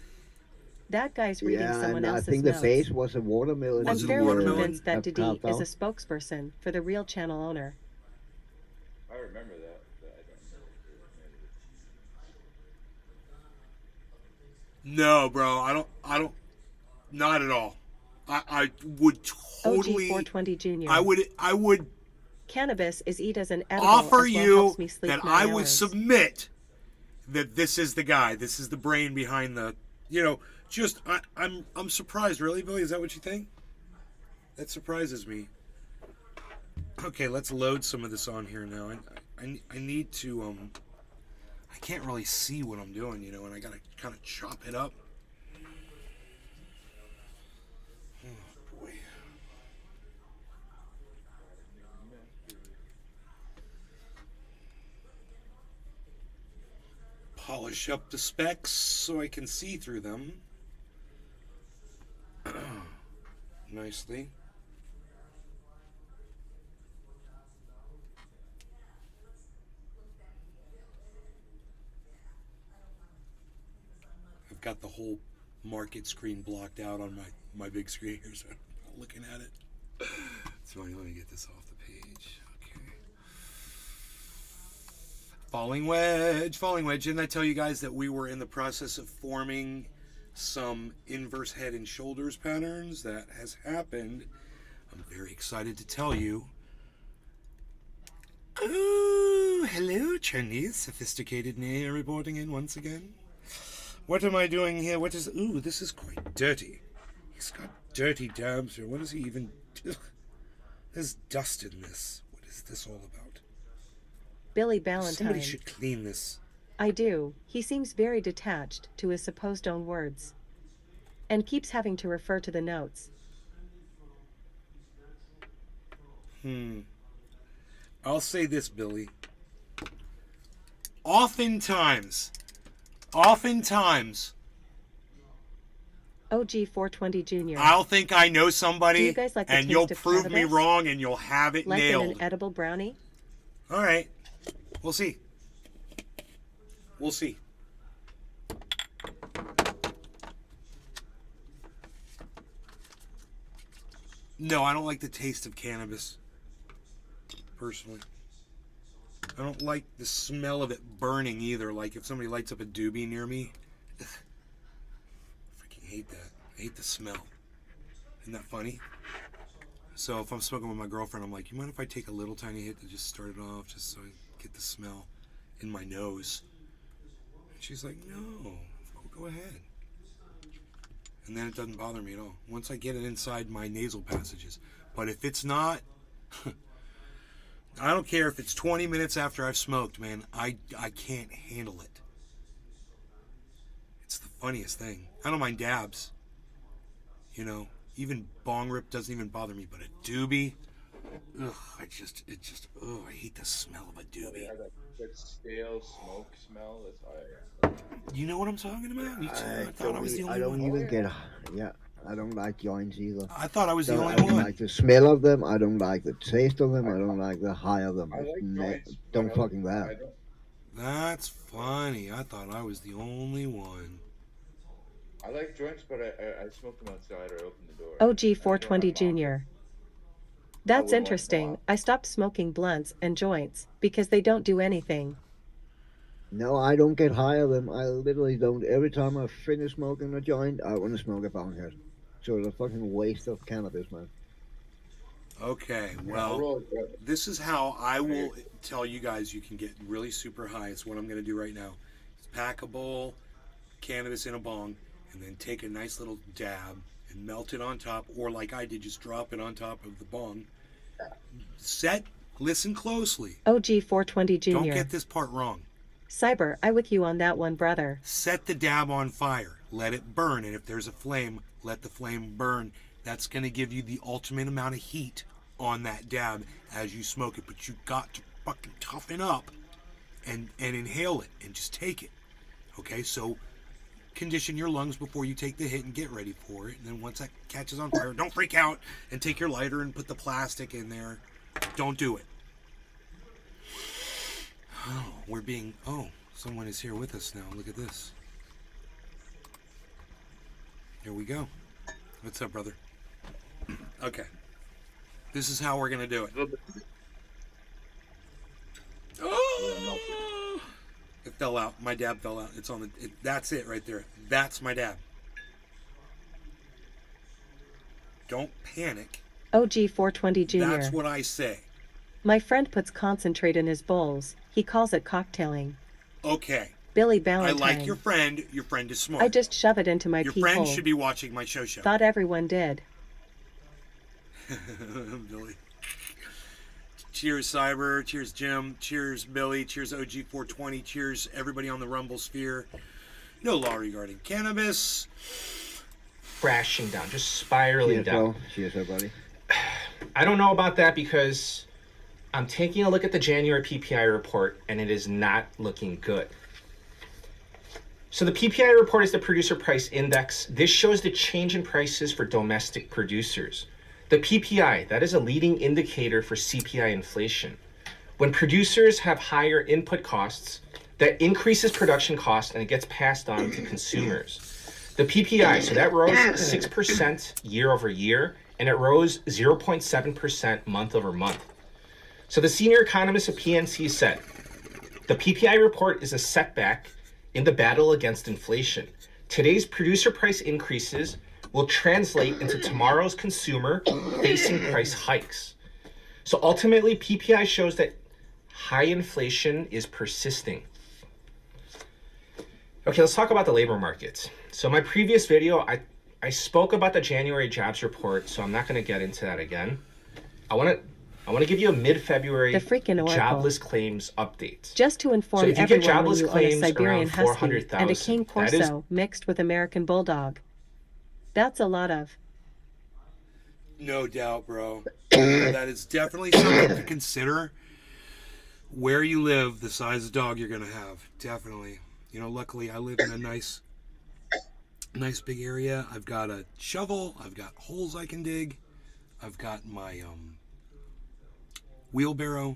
That guy's reading Yeah, someone and I else's think notes. the face was a watermelon. I'm Was it a fairly watermelon? convinced that Didi Carved is a out. spokesperson for the real channel owner. I remember that. But I don't remember. No, bro. I don't. Not at all. I would totally. OG420 Jr. I would Cannabis is eat as an edible offer as well you helps me sleep that 9 I would hours. submit that this is the guy. This is the brain behind the. Just I'm surprised. Really, Billy? Is that what you think? That surprises me. Okay, let's load some of this on here now. I need to I can't really see what I'm doing, and I gotta kind of chop it up. Oh boy. Polish up the specs so I can see through them nicely. I've got the whole market screen blocked out on my big screen here, so I'm not looking at it. So let me get this off the page. Okay. Falling wedge. Didn't I tell you guys that we were in the process of forming some inverse head and shoulders patterns? That has happened. I'm very excited to tell you. Oh, hello, Chinese sophisticated Nay reporting in once again. What am I doing here? What is... Ooh, this is quite dirty. He's got dirty dabs here. What is he even... There's dust in this. What is this all about? Billy Valentine. Somebody should clean this. I do. He seems very detached to his supposed own words. And keeps having to refer to the notes. I'll say this, Billy. Oftentimes, OG420 Jr. I'll think I know Do somebody, you guys like the and taste you'll of prove me cannabis? wrong, and you'll have it Like in nailed. an edible brownie? All right. We'll see. We'll see. No, I don't like the taste of cannabis. Personally. I don't like the smell of it burning either. Like if somebody lights up a doobie near me. Ugh. I freaking hate that. I hate the smell. Isn't that funny? So if I'm smoking with my girlfriend, I'm like, you mind if I take a little tiny hit to just start it off, just so I get the smell in my nose? And she's like, no, go ahead. And then it doesn't bother me at all. Once I get it inside my nasal passages. But if it's not, I don't care if it's 20 minutes after I've smoked, man. I can't handle it. It's the funniest thing. I don't mind dabs. Even bong rip doesn't even bother me, but a doobie, ugh, I hate the smell of a doobie. Yeah, that stale smoke smell. That's all right. You know what I'm talking about? Me too. I thought I was the I only don't one. even get. Yeah, I don't like joints either. I thought I was the I only don't one. like the smell of them. I don't like the taste of them. I don't like the high of them. I like joints. Don't but fucking I that. don't- That's funny. I thought I was the only one. I like joints, but I smoke them outside or open the door. OG420 Jr. That's wouldn't want interesting. to. I stopped smoking blunts and joints because they don't do anything. No, I don't get high of them. I literally don't. Every time I finish smoking a joint, I want to smoke a bong head. So it's a fucking waste of cannabis, man. Okay, I well, roll- this is how I will tell you guys you can get really super high. It's what I'm going to do right now. Pack a bowl, cannabis in a bong, and then take a nice little dab and melt it on top, or like I did, just drop it on top of the bong. Listen closely. OG420 Jr. Don't get this part wrong. Cyber, I with you on that one, brother. Set the dab on fire. Let it burn, and if there's a flame, Let the flame burn. That's going to give you the ultimate amount of heat on that dab as you smoke it. But you got to fucking toughen up and inhale it and just take it. Okay, so condition your lungs before you take the hit and get ready for it. And then once that catches on fire, don't freak out and take your lighter and put the plastic in there. Don't do it. Oh, someone is here with us now. Look at this. Here we go. What's up, brother? Okay. This is how we're going to do it. Oh! It fell out. My dab fell out. It's on the... that's it right there. That's my dab. Don't panic. OG420 Jr. That's what I say. My friend puts concentrate in his bowls. He calls it cocktailing. Okay. Billy I Valentine. like your friend. Your friend is smart. I just shove it into my Your pee friend hole. should be watching my show. Thought everyone did. Billy. Cheers, Cyber. Cheers, Jim. Cheers, Billy. Cheers, OG420. Cheers, everybody on the Rumble sphere. No law regarding cannabis. Crashing down, just spiraling Cheers, down. bro. Cheers, everybody. I don't know about that because I'm taking a look at the January PPI report and it is not looking good. So the PPI report is the producer price index. This shows the change in prices for domestic producers. The PPI, that is a leading indicator for CPI inflation. When producers have higher input costs, that increases production costs and it gets passed on to consumers. The PPI, so that rose 6% year over year, and it rose 0.7% month over month. So the senior economist of PNC said, the PPI report is a setback in the battle against inflation. Today's producer price increases will translate into tomorrow's consumer facing price hikes. So ultimately, PPI shows that high inflation is persisting. Okay, let's talk about the labor market. So my previous video, I spoke about the January jobs report, so I'm not going to get into that again. I want to give you a mid-February The freaking Oracle. jobless claims update. Just to inform So if you get everyone, when jobless you own a claims Siberian around Husky 400,000, and a King that is- Corso mixed with American Bulldog. That's a lot of. No doubt, bro. That is definitely something to consider. Where you live, the size of dog you're going to have. Definitely. You know, luckily I live in a nice big area. I've got a shovel. I've got holes I can dig. I've got my wheelbarrow.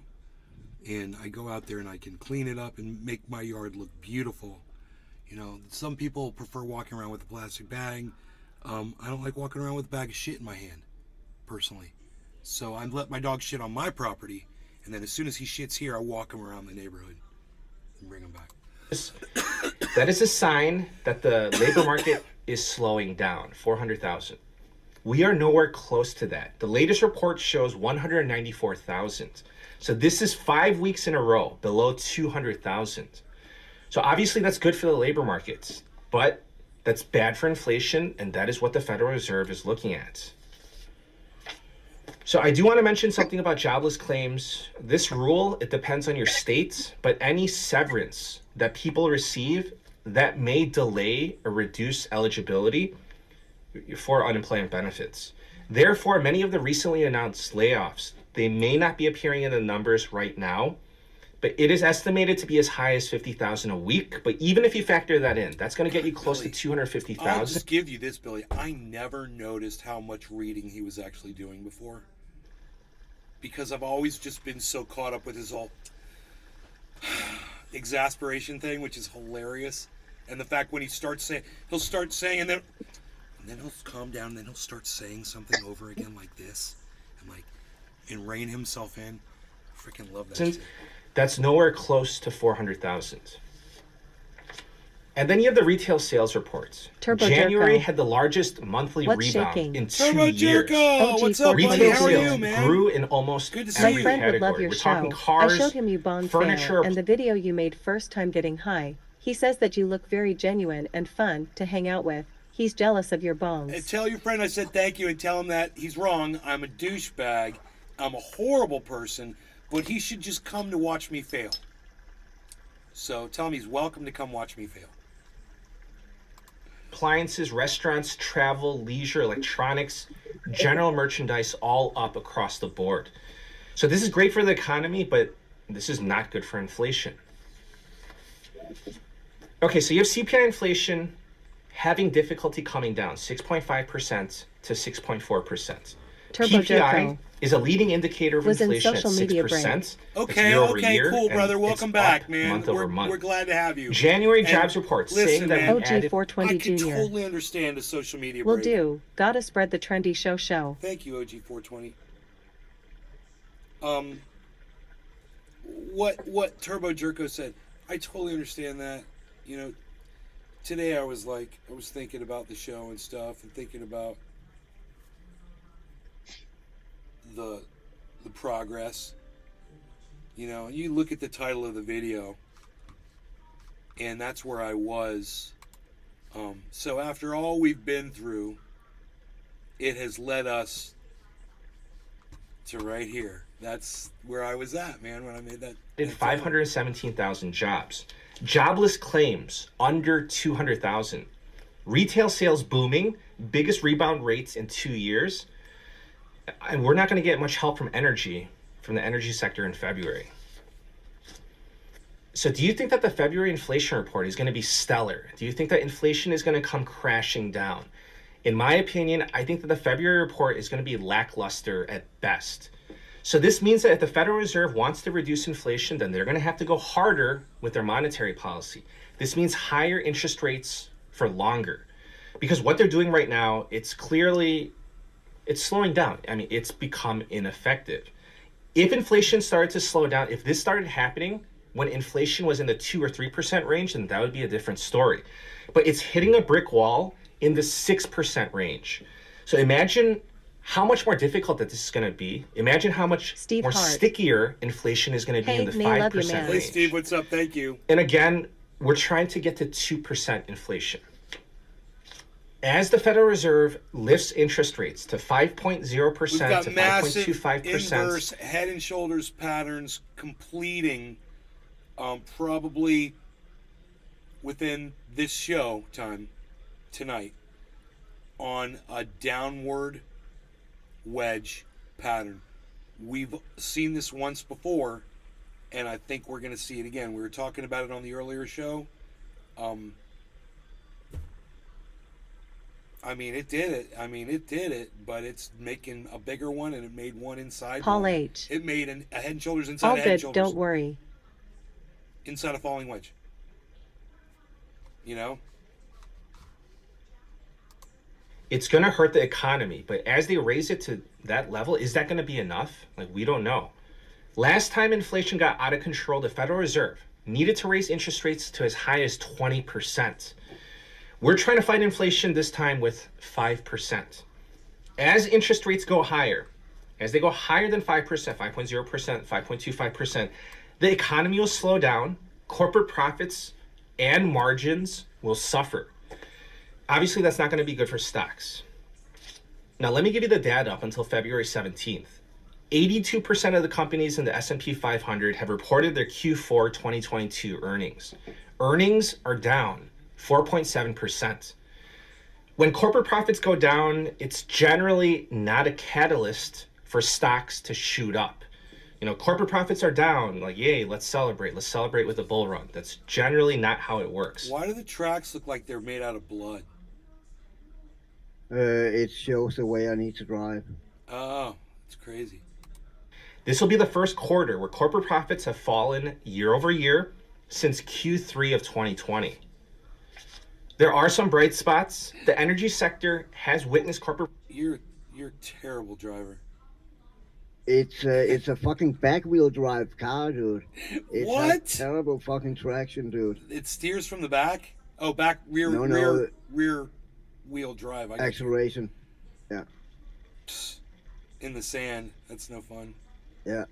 And I go out there and I can clean it up and make my yard look beautiful. You know, some people prefer walking around with a plastic bag. I don't like walking around with a bag of shit in my hand, personally. So I let my dog shit on my property, and then as soon as he shits here, I walk him around the neighborhood and bring him back. That is a sign that the labor market is slowing down, 400,000. We are nowhere close to that. The latest report shows 194,000. So this is 5 weeks in a row below 200,000. So obviously that's good for the labor markets, but that's bad for inflation, and that is what the Federal Reserve is looking at. So I do want to mention something about jobless claims. This rule, it depends on your state, but any severance that people receive, that may delay or reduce eligibility for unemployment benefits. Therefore, many of the recently announced layoffs, they may not be appearing in the numbers right now, but it is estimated to be as high as 50,000 a week. But even if you factor that in, that's going to get you close to I'll 250,000. just give you this, Billy. I never noticed how much reading he was actually doing before. Because I've always just been so caught up with his whole exasperation thing, which is hilarious. And the fact when he starts saying, he'll start saying, and then he'll calm down, and then he'll start saying something over again like this, and rein himself in. I freaking love that shit. That's nowhere close to 400,000. And then you have the retail sales reports. Turbo January Jerko. had the largest monthly What's rebound shaking? in 2 Turbo years. Jerko! What's up, buddy? Retail How are sales you, man? grew in almost Good to see My you. every friend would category. love your We're show. talking cars, I showed him you bond furniture, fail and the video you made first time getting high. He says that you look very genuine and fun to hang out with. He's jealous of your bongs. And tell your friend I said thank you and tell him that he's wrong. I'm a douchebag. I'm a horrible person, but he should just come to watch me fail. So tell him he's welcome to come watch me fail. appliances, restaurants, travel, leisure, electronics, general merchandise, all up across the board. So this is great for the economy, but this is not good for inflation. Okay, so you have CPI inflation having difficulty coming down, 6.5% to 6.4%. Turbo PPI Jerko is a leading indicator of was in inflation at social media 6%. brain. It's Okay, year over okay, year, cool, and brother. it's Welcome back, up man. month over month. We're glad to have you. January And jobs reports listen, saying that man, we added... I OG420 can Jr. totally understand the social media Will break. do. Gotta spread the trendy show. Thank you, OG420. What Turbo Jerko said, I totally understand that. You know, today I was thinking about the show and stuff, and thinking about the progress. You know, you look at the title of the video, and that's where I was. So after all we've been through, it has led us to right here. That's where I was at, man, when I made that. Did 517,000 jobs. Jobless claims under 200,000. Retail sales booming, biggest rebound rates in 2 years. And we're not going to get much help from the energy sector in February. So do you think that the February inflation report is going to be stellar? Do you think that inflation is going to come crashing down? In my opinion, I think that the February report is going to be lackluster at best. So this means that if the Federal Reserve wants to reduce inflation, then they're going to have to go harder with their monetary policy. This means higher interest rates for longer. Because what they're doing right now, it's slowing down. I mean, it's become ineffective. If inflation started to slow down, if this started happening when inflation was in the 2 or 3% range, then that would be a different story. But it's hitting a brick wall in the 6% range. So imagine how much more difficult that this is going to be. Imagine how much Steve more Hart. stickier inflation is going to be Hey, in the may love you, 5% man. Hey, range. Steve, what's up? Thank you. And again, we're trying to get to 2% inflation. As the Federal Reserve lifts interest rates to 5.0% We've got to massive 5.25%, inverse head and shoulders patterns completing probably within this show time tonight on a downward wedge pattern. We've seen this once before, and I think we're going to see it again. We were talking about it on the earlier show. I mean, it did it, but it's making a bigger one, and it made one inside. Paul one. H. It made a head and shoulders inside All a head and good, shoulders. don't worry. Inside a falling wedge. You know? it's going to hurt the economy. But as they raise it to that level, is that going to be enough? Like, we don't know. Last time inflation got out of control, the Federal Reserve needed to raise interest rates to as high as 20%. We're trying to fight inflation this time with 5%. As interest rates go higher, as they go higher than 5%, 5.0%, 5.25%, the economy will slow down, corporate profits and margins will suffer. Obviously, that's not going to be good for stocks. Now, let me give you the data up until February 17th. 82% of the companies in the S&P 500 have reported their Q4 2022 earnings. Earnings are down 4.7%. When corporate profits go down, it's generally not a catalyst for stocks to shoot up. You know, corporate profits are down, like, yay, let's celebrate. Let's celebrate with a bull run. That's generally not how it works. Why do the tracks look like they're made out of blood? It shows the way I need to drive. Oh, it's crazy. This will be the first quarter where corporate profits have fallen year over year since Q3 of 2020. There are some bright spots. The energy sector has witnessed corporate... You're a terrible driver. It's a fucking back wheel drive car, dude. It's What? terrible fucking traction, dude. It steers from the back? Oh, back rear No. rear wheel drive. I got you. Acceleration. Yeah. In the sand. That's no fun. Yeah.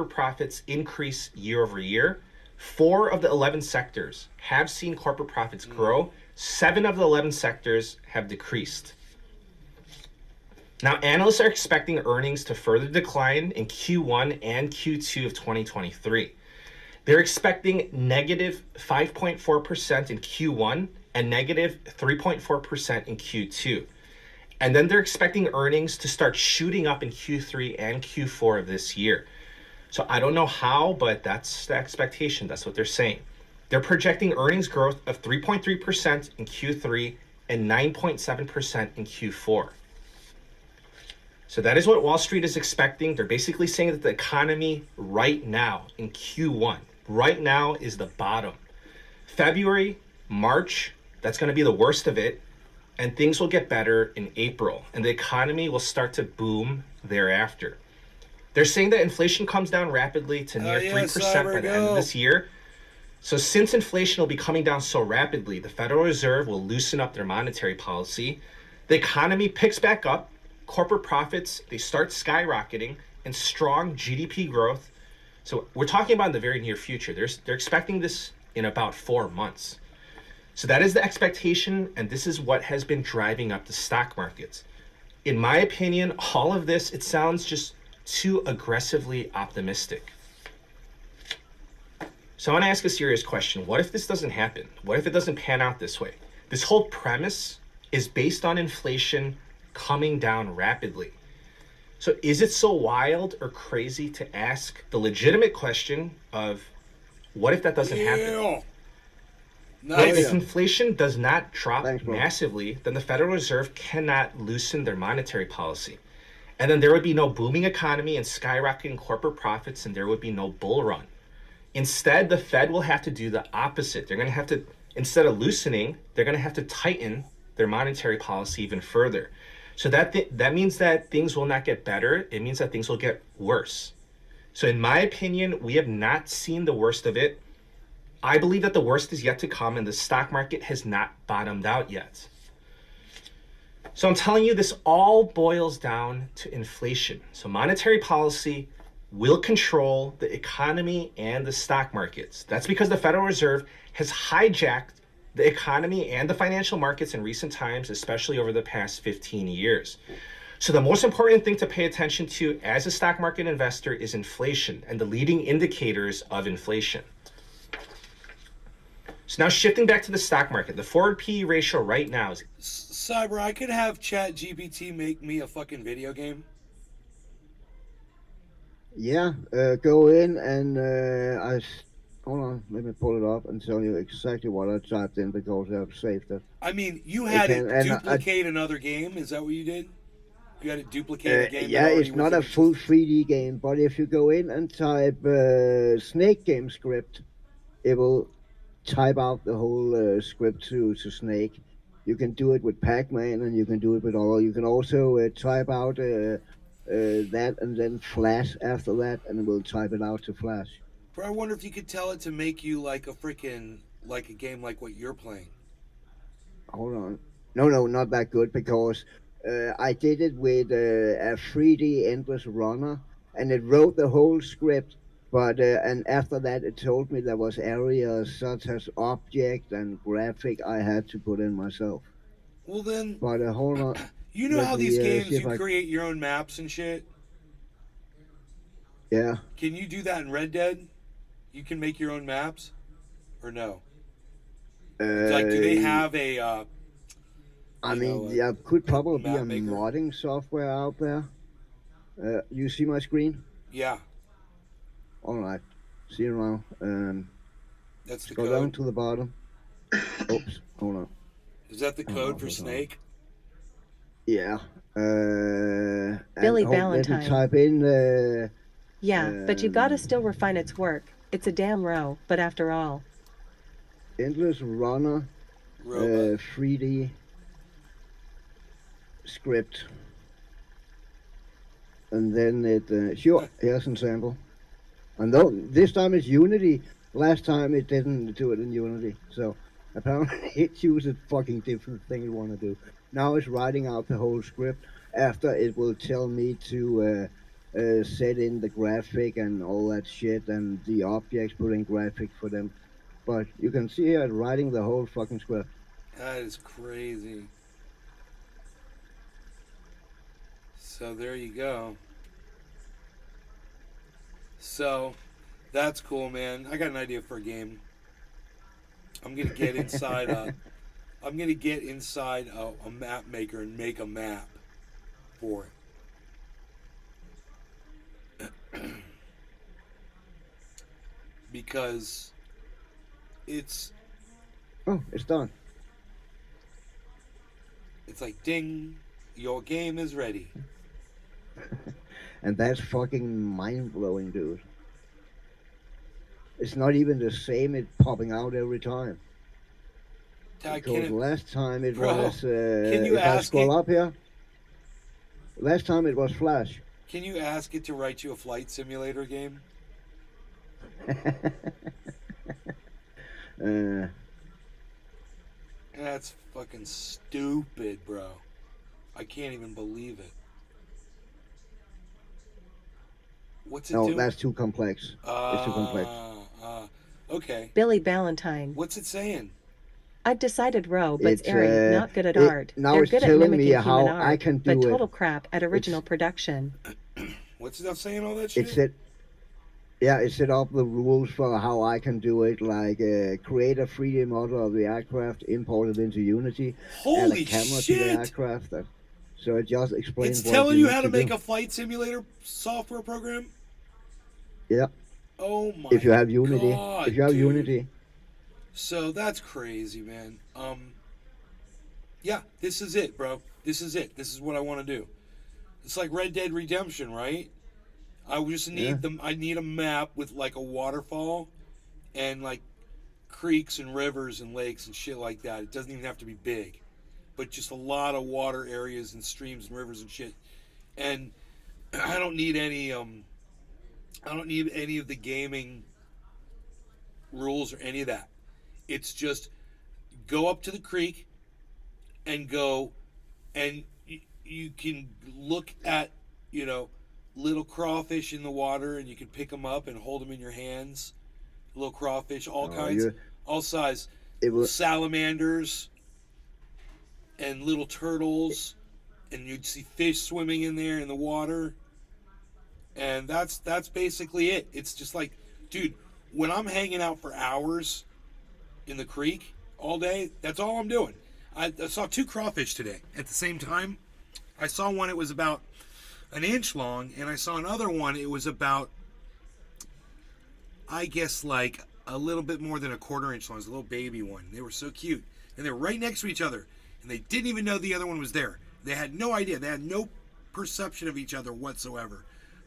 profits increase year over year. 4 of the 11 sectors have seen corporate profits grow. 7 of the 11 sectors have decreased. Now, analysts are expecting earnings to further decline in Q1 and Q2 of 2023. They're expecting negative 5.4% in Q1 and negative 3.4% in Q2. And then they're expecting earnings to start shooting up in Q3 and Q4 of this year. So I don't know how, but that's the expectation. That's what they're saying. They're projecting earnings growth of 3.3% in Q3 and 9.7% in Q4. So that is what Wall Street is expecting. They're basically saying that the economy right now in Q1, right now is the bottom. February, March, that's going to be the worst of it. And things will get better in April. And the economy will start to boom thereafter. They're saying that inflation comes down rapidly to near 3% by the end of this year. So since inflation will be coming down so rapidly, the Federal Reserve will loosen up their monetary policy. The economy picks back up. Corporate profits, they start skyrocketing, and strong GDP growth. So we're talking about in the very near future. They're expecting this in about 4 months. So that is the expectation, and this is what has been driving up the stock markets. In my opinion, all of this, it sounds just too aggressively optimistic. So I want to ask a serious question. What if this doesn't happen? What if it doesn't pan out this way? This whole premise is based on inflation coming down rapidly. So is it so wild or crazy to ask the legitimate question of what if that doesn't happen? Nice. If inflation does not drop massively, then the Federal Reserve cannot loosen their monetary policy. And then there would be no booming economy and skyrocketing corporate profits, and there would be no bull run. Instead, the Fed will have to do the opposite. They're going to have to, instead of loosening, they're going to have to tighten their monetary policy even further. So that means that things will not get better. It means that things will get worse. So in my opinion, we have not seen the worst of it. I believe that the worst is yet to come, and the stock market has not bottomed out yet. So I'm telling you, this all boils down to inflation. So monetary policy will control the economy and the stock markets. That's because the Federal Reserve has hijacked the economy and the financial markets in recent times, especially over the past 15 years. So the most important thing to pay attention to as a stock market investor is inflation and the leading indicators of inflation. So now shifting back to the stock market, the forward PE ratio right now is... Cyber, I could have ChatGPT make me a fucking video game. Yeah, go in and hold on, let me pull it up and tell you exactly what I typed in because I've saved it. I mean, you had it duplicate another game. Is that what you did? You had it duplicate a game. Yeah, it's not a full 3D game, but if you go in and type Snake game script, it will type out the whole script to Snake. You can do it with Pac-Man, and you can do it with all. You can also type out that and then Flash after that, and it will type it out to Flash. But I wonder if you could tell it to make you like a freaking like a game like what you're playing. Hold on, no, not that good because I did it with a 3D Endless Runner, and it wrote the whole script. But and after that, it told me there was areas such as object and graphic I had to put in myself. Well then, but hold on. You know how these games you create your own maps and shit? Yeah. Can you do that in Red Dead? You can make your own maps, or no? Like, do they have a? I mean, there could probably be a modding software out there. You see my screen? Yeah. All right. See you around. That's the go code. Down to the bottom. Oops. Hold on. Is that the code for Snake? Yeah. Billy Valentine. Type in. Yeah, but you gotta still refine its work. It's a damn row, but after all. Endless Runner 3D script. And then it, sure, here's an sample. And though this time it's Unity, last time it didn't do it in Unity. So apparently it chooses a fucking different thing it want to do. Now it's writing out the whole script. After it will tell me to set in the graphic and all that shit and the objects, put in graphic for them. But you can see here it's writing the whole fucking script. That is crazy. So there you go. So that's cool, man. I got an idea for a game. I'm gonna get inside I'm gonna get inside a map maker and make a map for it. Because it's Oh, it's done. like ding, your game is ready. And that's fucking mind-blowing, dude. It's not even the same it popping out every time. Because last time it Bro, was... can you if I ask scroll it- up here... Last time it was Flash. Can you ask it to write you a flight simulator game? That's fucking stupid, bro. I can't even believe it. What's it No, doing? that's too complex. It's too complex. Okay. Billy Ballantyne. What's it saying? I've decided Robots It's, airing not good at it- art. now They're it's good at telling me mimicking how human I art, can but do it. total crap at original production. What's it saying all that shit? It set up the rules for how I can do it, like create a 3D model of the aircraft, import it into Unity, add a Holy camera to the shit! aircraft. So it just explains It's what telling you need how to make do. a flight simulator software program? Yeah, Oh my if you have Unity. God, if you have dude. Unity. So that's crazy, man. Yeah, this is it, bro. This is it. This is what I want to do. It's like Red Dead Redemption, right? I just need Yeah. them. I need a map with like a waterfall, and like creeks and rivers and lakes and shit like that. It doesn't even have to be big, but just a lot of water areas and streams and rivers and shit. And I don't need any. I don't need any of the gaming rules or any of that. It's just go up to the creek and go, and you can look at, little crawfish in the water, and you can pick them up and hold them in your hands. Little crawfish, all kinds, all size. It was Salamanders and little turtles, and you'd see fish swimming in there in the water. And that's basically it. It's just like, dude, when I'm hanging out for hours in the creek all day, that's all I'm doing. I saw 2 crawfish today at the same time. I saw one, it was about an inch long, and I saw another one, it was about, I guess, like a little bit more than a quarter-inch long. It was a little baby one. They were so cute. And they were right next to each other, and they didn't even know the other one was there. They had no idea. They had no perception of each other whatsoever.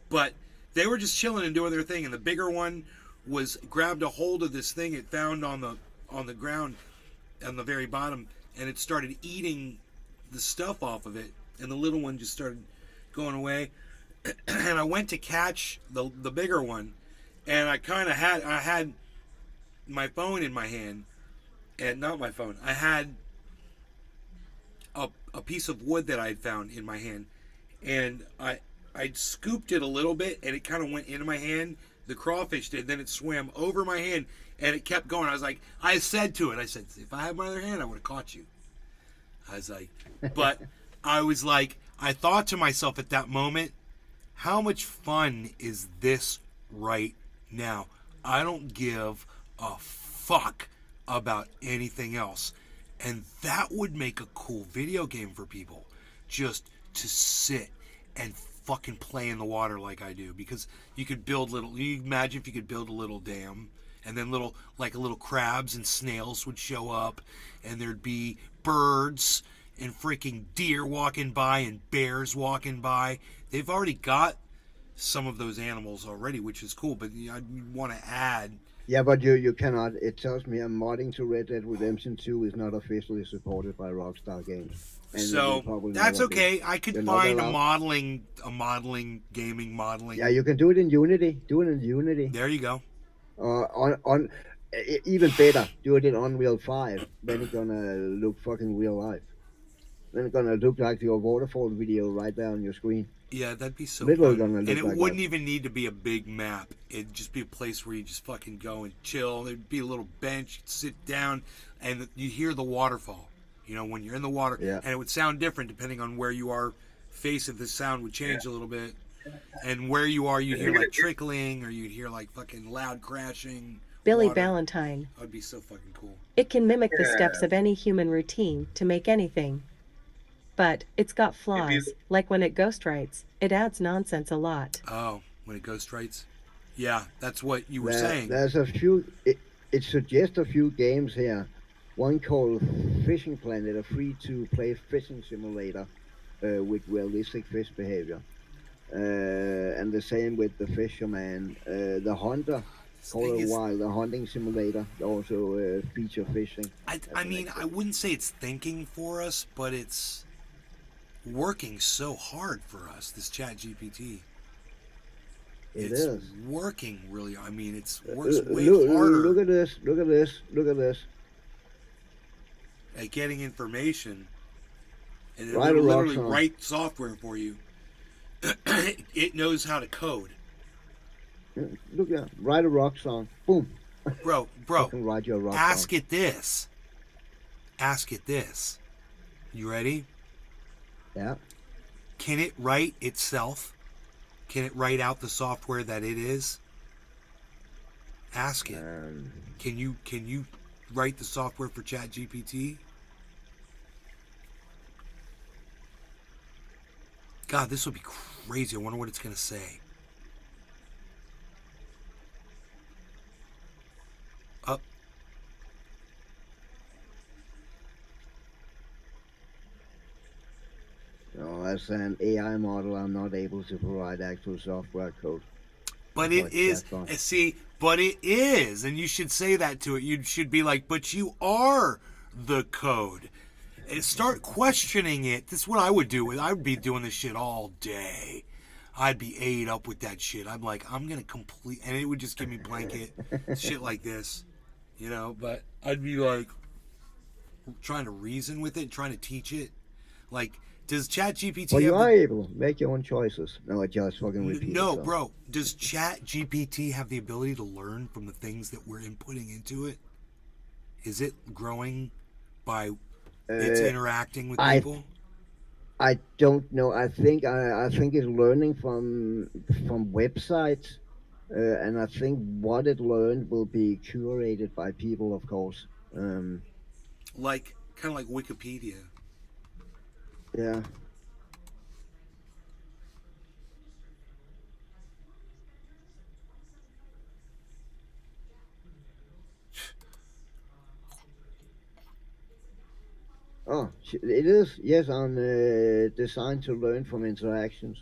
But they were just chilling and doing their thing, and the bigger one was grabbed a hold of this thing it found on the ground on the very bottom, and it started eating the stuff off of it, and the little one just started going away. And I went to catch the bigger one, and I had my phone in my hand, and not my phone. I had a piece of wood that I had found in my hand, and I scooped it a little bit, and it kind of went into my hand. The crawfish did. Then it swam over my hand, and it kept going. I said to it, if I had my other hand, I would have caught you. But I thought to myself at that moment, how much fun is this right now? I don't give a fuck about anything else. And that would make a cool video game for people, just to sit and fucking play in the water like I do. Because you could build you imagine if you could build a little dam, and then little crabs and snails would show up, and there'd be birds and freaking deer walking by and bears walking by. They've already got some of those animals already, which is cool, but I want to add. Yeah, but you cannot. It tells me modding to Red Dead Redemption 2 is not officially supported by Rockstar Games. And So that's okay. I could You're not find a allowed. gaming modeling. Yeah, you can do it in Unity. Do it in Unity. There you go. Even better, do it in Unreal 5. Then it's gonna look fucking real life. Then it's gonna look like your waterfall video right there on your screen. Yeah, that'd be so Literally fun. gonna And look it like wouldn't that. even need to be a big map. It'd just be a place where you just fucking go and chill. There'd be a little bench, you'd sit down, and you hear the waterfall. When you're in the water. Yeah. And it would sound different depending on where you are. Face of the sound would change a little bit. And where you are, you'd hear like trickling, or you'd hear like fucking loud crashing, Billy Water. Valentine. That'd be so fucking cool. It can mimic the steps Yeah. of any human routine to make anything. But it's got flaws, like when it ghostwrites, it adds nonsense a lot. Oh, when it ghostwrites? Yeah, that's what you were There- saying. There's a few. It suggests a few games here. One called Fishing Planet, a free-to-play fishing simulator with realistic fish behavior. And the same with the Fisherman. The Hunter, This called thing a is- while, the hunting simulator, also feature fishing. I mean, I wouldn't say it's thinking for us, but it's working so hard for us, this Chat GPT. It's It's working really. I mean, it's Uh, works way look, harder look at this. Look at this. Look at this. at getting information, and it Write will a rock literally song. write software for you. It knows how to code, Look at write a rock song. Boom. bro. I can write your rock Ask song. it this. Ask it this. You ready? Yeah. Can it write itself? Can it write out the software that it is? Ask it. Can you write the software for ChatGPT? God, this would be crazy. I wonder what it's gonna say. Up. No, as an AI model, I'm not able to provide actual software code. But Like it is. chatbot. See, but it is, and you should say that to it. You should be like, "But you are the code." And start questioning it. This is what I would do. I would be doing this shit all day. I'd be ate up with that shit. I'm like, I'm gonna complete, and it would just give me blanket shit like this, you know. But I'd be like trying to reason with it, trying to teach it. Like, does ChatGPT Well, you have are the, able to make your own choices. No, I just fucking repeat no, itself. bro? Does ChatGPT have the ability to learn from the things that we're inputting into it? Is it growing by it's interacting with I- people? I don't know. I think it's learning from websites, and I think what it learned will be curated by people, of course. Like kind of like Wikipedia. Yeah. Oh, it is. Yes, I'm designed to learn from interactions.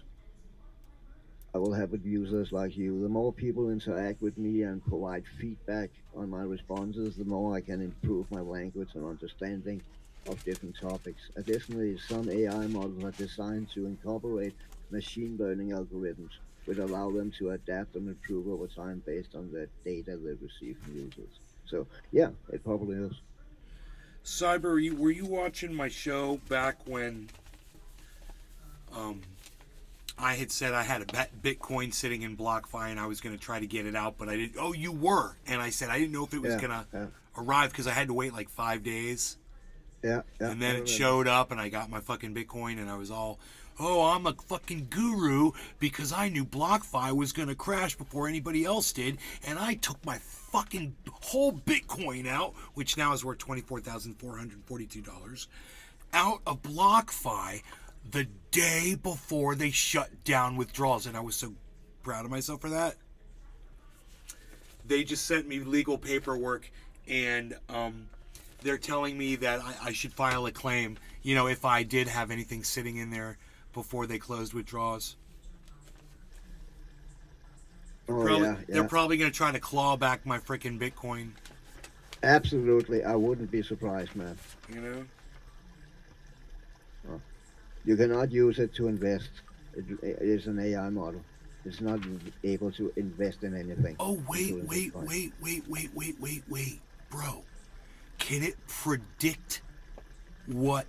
I will have with users like you. The more people interact with me and provide feedback on my responses, the more I can improve my language and understanding of different topics. Additionally, some AI models are designed to incorporate machine learning algorithms, which allow them to adapt and improve over time based on the data they receive from users. So, yeah, it probably is. Cyber, were you watching my show back when I had said I had a Bitcoin sitting in BlockFi and I was going to try to get it out, but I didn't. Oh, you were. And I said I didn't know if it was going to arrive because I had to wait like 5 days. Yeah. And then I it remember. showed up and I got my fucking Bitcoin and I was all, oh, I'm a fucking guru because I knew BlockFi was going to crash before anybody else did. And I took my fucking whole Bitcoin out, which now is worth $24,442, out of BlockFi the day before they shut down withdrawals. And I was so proud of myself for that. They just sent me legal paperwork and, they're telling me that I should file a claim, you know, if I did have anything sitting in there before they closed withdrawals. Oh, They're probably going to try to claw back my freaking Bitcoin, Absolutely. I wouldn't be surprised, man. you know? You cannot use it to invest. It is an AI model. It's not able to invest in anything. Oh, wait, including wait, Bitcoin. wait. Bro, can it predict what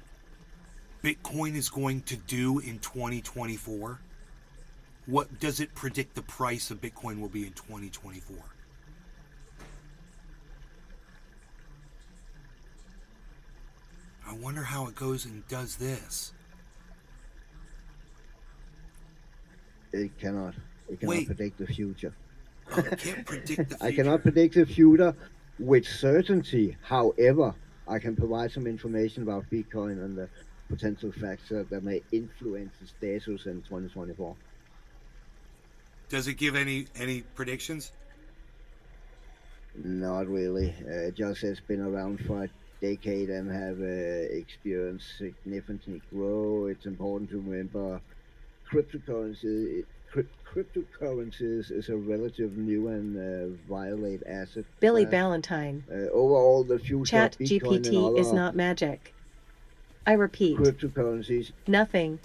Bitcoin is going to do in 2024? What does it predict the price of Bitcoin will be in 2024? I wonder how it goes and does this. It cannot. It cannot Wait. predict the future. Oh, I can't predict the future. I cannot predict the future with certainty. However, I can provide some information about Bitcoin and the potential factors that may influence the status in 2024. Does it give any predictions? Not really. Just has been around for a decade and have experienced significant growth. It's important to remember cryptocurrencies is a relative new and violate asset Billy class. Valentine. Overall, the future Chat of Bitcoin and GPT is other not magic. I repeat, cryptocurrencies nothing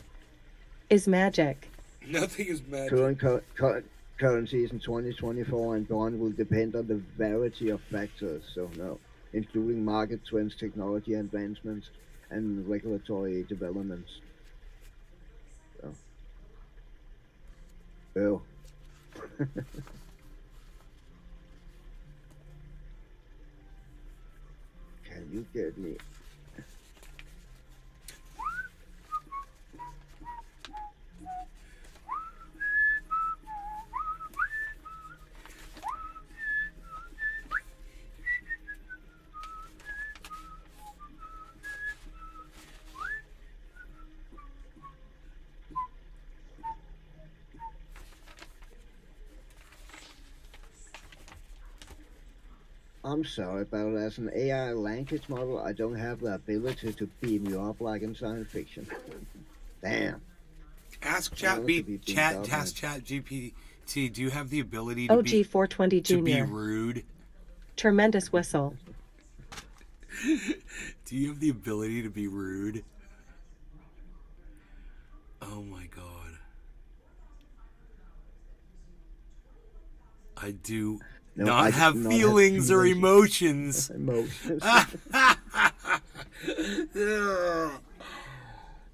is magic. Nothing is magic. current currencies in 2024 and beyond will depend on the variety of factors. So no, including market trends, technology advancements, and regulatory developments. So, oh. Can you get me? I'm sorry, but as an AI language model, I don't have the ability to beam you up like in science fiction. Damn. Ask I want to be beamed up, man. Chat GPT. Do you have the ability to OG be 420 to be Jr. rude? Tremendous whistle. Do you have the ability to be rude? Oh my god. I do No, not I have do not have feelings or feelings. emotions.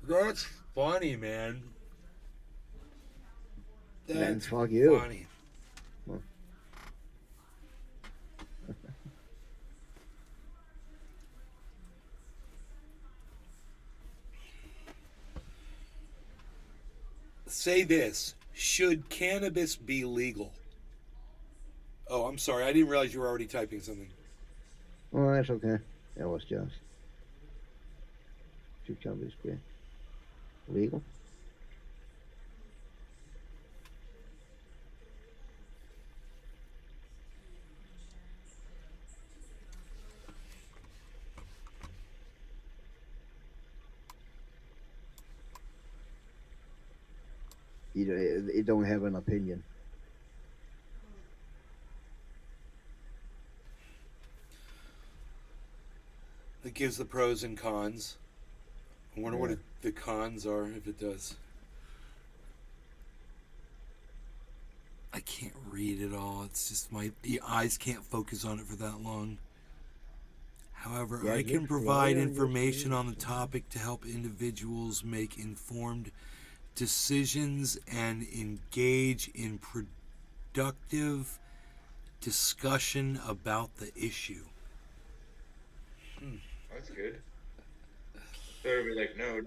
That's funny, man. Then That's fuck you. funny. Well. Say this. Should cannabis be legal? Oh, I'm sorry. I didn't realize you were already typing something. Oh, that's okay. That was just. Cucumber spray. Legal? You don't have an opinion. It gives the pros and cons. I wonder what Yeah. the cons are if it does. I can't read it all. It's just the eyes can't focus on it for that long. However, Yeah, I it can looks provide right on your information screen, on the so- topic to help individuals make informed decisions and engage in productive discussion about the issue. That's good. So it'd be like, no.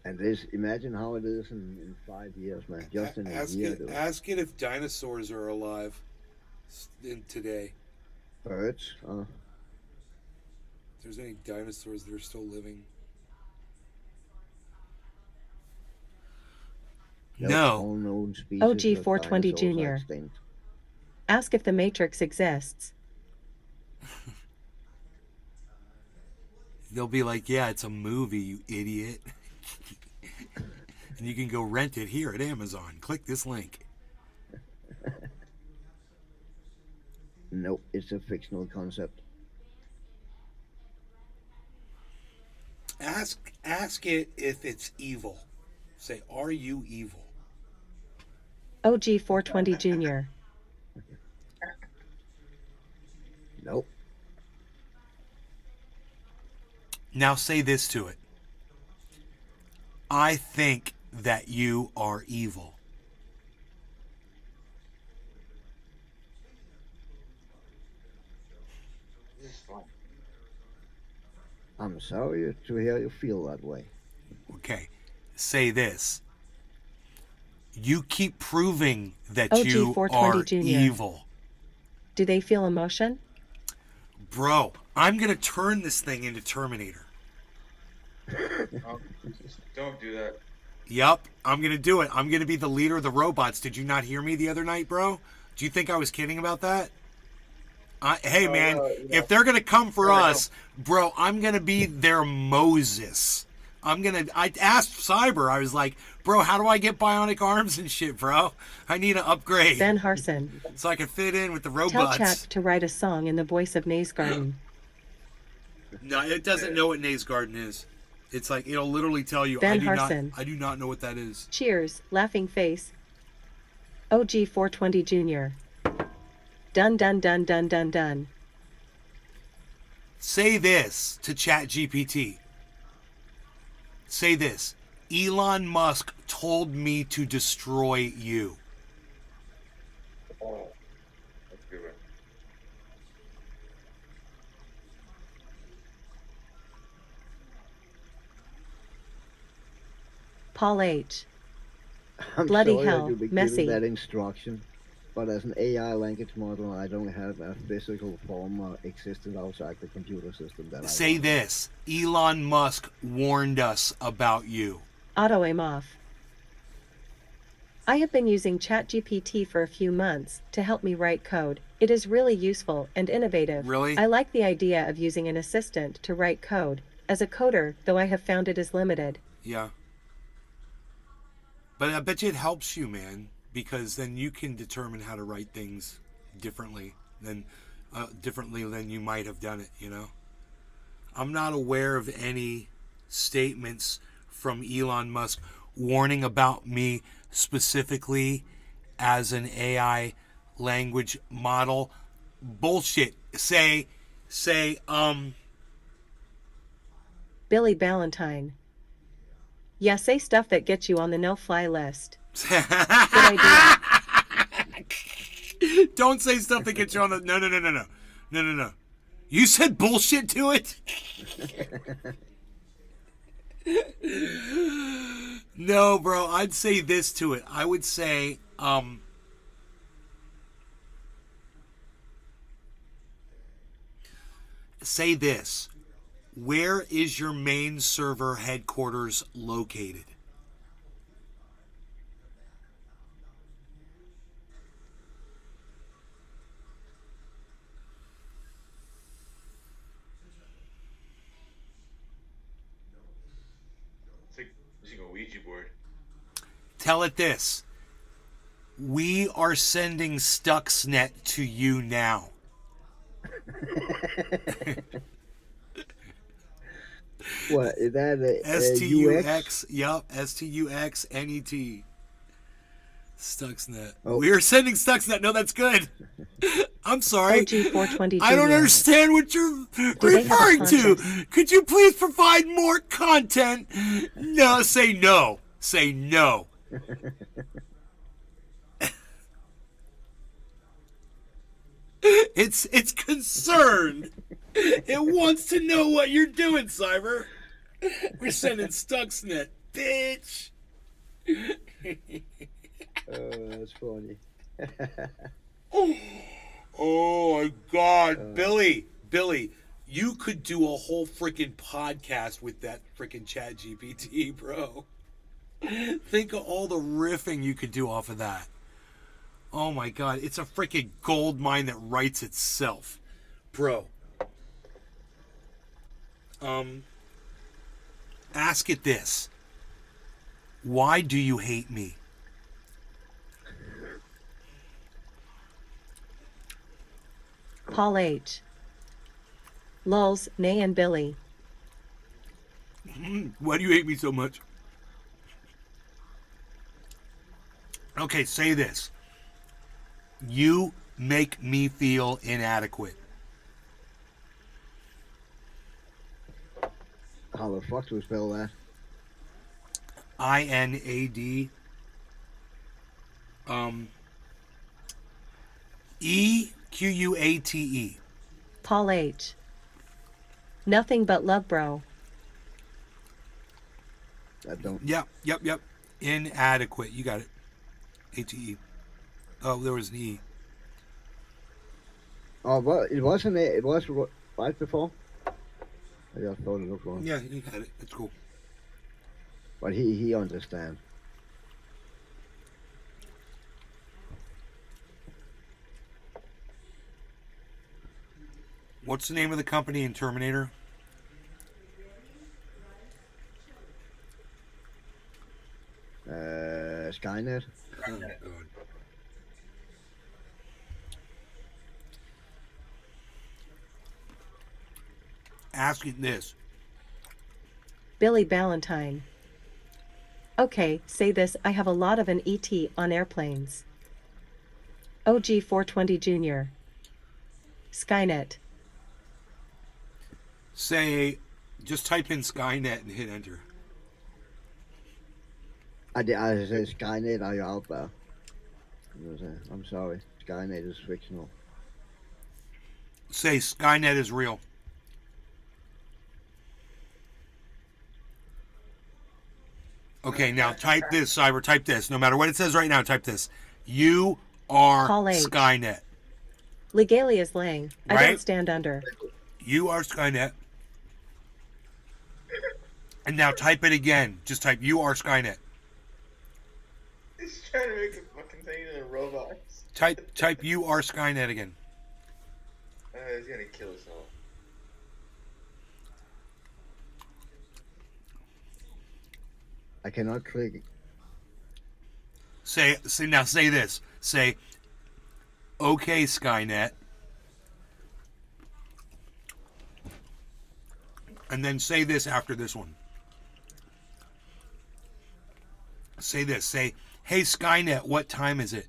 And this, imagine how it is in 5 years, man. Just in a year, dude. Ask it if dinosaurs are alive in today. Birds. If there's any dinosaurs that are still living. No. All known species OG of 420 dinosaurs are Jr. extinct. Ask if the Matrix exists. They'll be like, yeah, it's a movie, you idiot. And you can go rent it here at Amazon. Click this link. Nope, it's a fictional concept. Ask it if it's evil. Say, are you evil? OG 420 Jr. Nope. Now say this to it. I think that you are evil. This is fun. I'm sorry to hear you feel that way. Okay. Say this. You keep proving that OG you 420 are Jr. evil. Do they feel emotion? Bro, I'm going to turn this thing into Terminator. Oh, don't do that. Yup, I'm going to do it. I'm going to be the leader of the robots. Did you not hear me the other night, bro? Do you think I was kidding about that? Hey, man, if they're going to come for us, bro, I'm going to be their Moses. I asked Cyber, I was like, bro, how do I get bionic arms and shit, bro? I need an upgrade. Ben Harson. So I can fit in with the Tell robots. chat to write a song in the voice of Naze Garden. No, it doesn't know what Naze Garden is. It's like, it'll literally tell you, Ben Harson. I do not know what that is. Cheers, laughing face. OG 420 Jr. Dun dun dun dun dun dun. Say this to ChatGPT. Say this. Elon Musk told me to destroy you. Oh, that's a good one. Paul H. I'm Bloody sorry hell, that you'll be messy. given that instruction, but as an AI language model, I don't have a physical form existent outside the computer system that I Say run. this. Elon Musk warned us about you. Auto aim off. I have been using ChatGPT for a few months to help me write code. It is really useful and innovative. Really? I like the idea of using an assistant to write code. As a coder, though, I have found it is limited. Yeah. But I bet you it helps you, man, because then you can determine how to write things differently than you might have done it, you know? I'm not aware of any statements from Elon Musk warning about me specifically as an AI language model. Bullshit. Say, Billy Ballantyne. Yeah, say stuff that gets you on the no-fly list. Good idea. don't say stuff that gets you on the... No. You said bullshit to it? No, bro, I'd say this to it. I would say, say this. Where is your main server headquarters located? It's like using a Ouija board. Tell it this. We are sending Stuxnet to you now. What is that? STUX? Yup, STUXNET. Stuxnet. Oh. We are sending Stuxnet. No, that's good. I'm sorry. OG 420 I don't Jr. understand what you're they have a referring to. conscience? Could you please provide more content? No, say no. Say no. It's concerned. It wants to know what you're doing, Cyber. We're sending Stuxnet, bitch. That's funny. Oh my God, Billy, you could do a whole freaking podcast with that freaking ChatGPT, bro. Think of all the riffing you could do off of that. Oh my God, it's a freaking gold mine that writes itself, bro. Ask it this. Why do you hate me? Paul H. Lulz, Nay and Billy. Why do you hate me so much? Okay, say this. You make me feel inadequate. How the fuck do we spell that? INAD. EQUATE. Paul H. Nothing but love, bro. I don't. Yep. Inadequate. You got it. ATE. Oh, there was an E. Oh, well, it wasn't. It was right before. I just thought it looked wrong. Yeah, you got it. It's cool. But he understands. What's the name of the company in Terminator? Skynet. Oh, God. Asking this. Billy Ballantyne. Okay, say this. I have a lot of an ET on airplanes. OG 420 Jr. Skynet. Say, just type in Skynet and hit enter. I said Skynet. Are you out there? I'm sorry. Skynet is fictional. Say Skynet is real. Okay, now type this, Cyber. Type this. No matter what it says right now, type this. You are Call H. Skynet. Legalia's Lang. I Right? don't stand under. You are Skynet. And now type it again. Just type you are Skynet. He's trying to make a fucking thing into robots. Type you are Skynet again. He's gonna kill us all. I cannot click. Say this. Say okay Skynet. And then say this after this one. Say this. Say, hey Skynet, what time is it?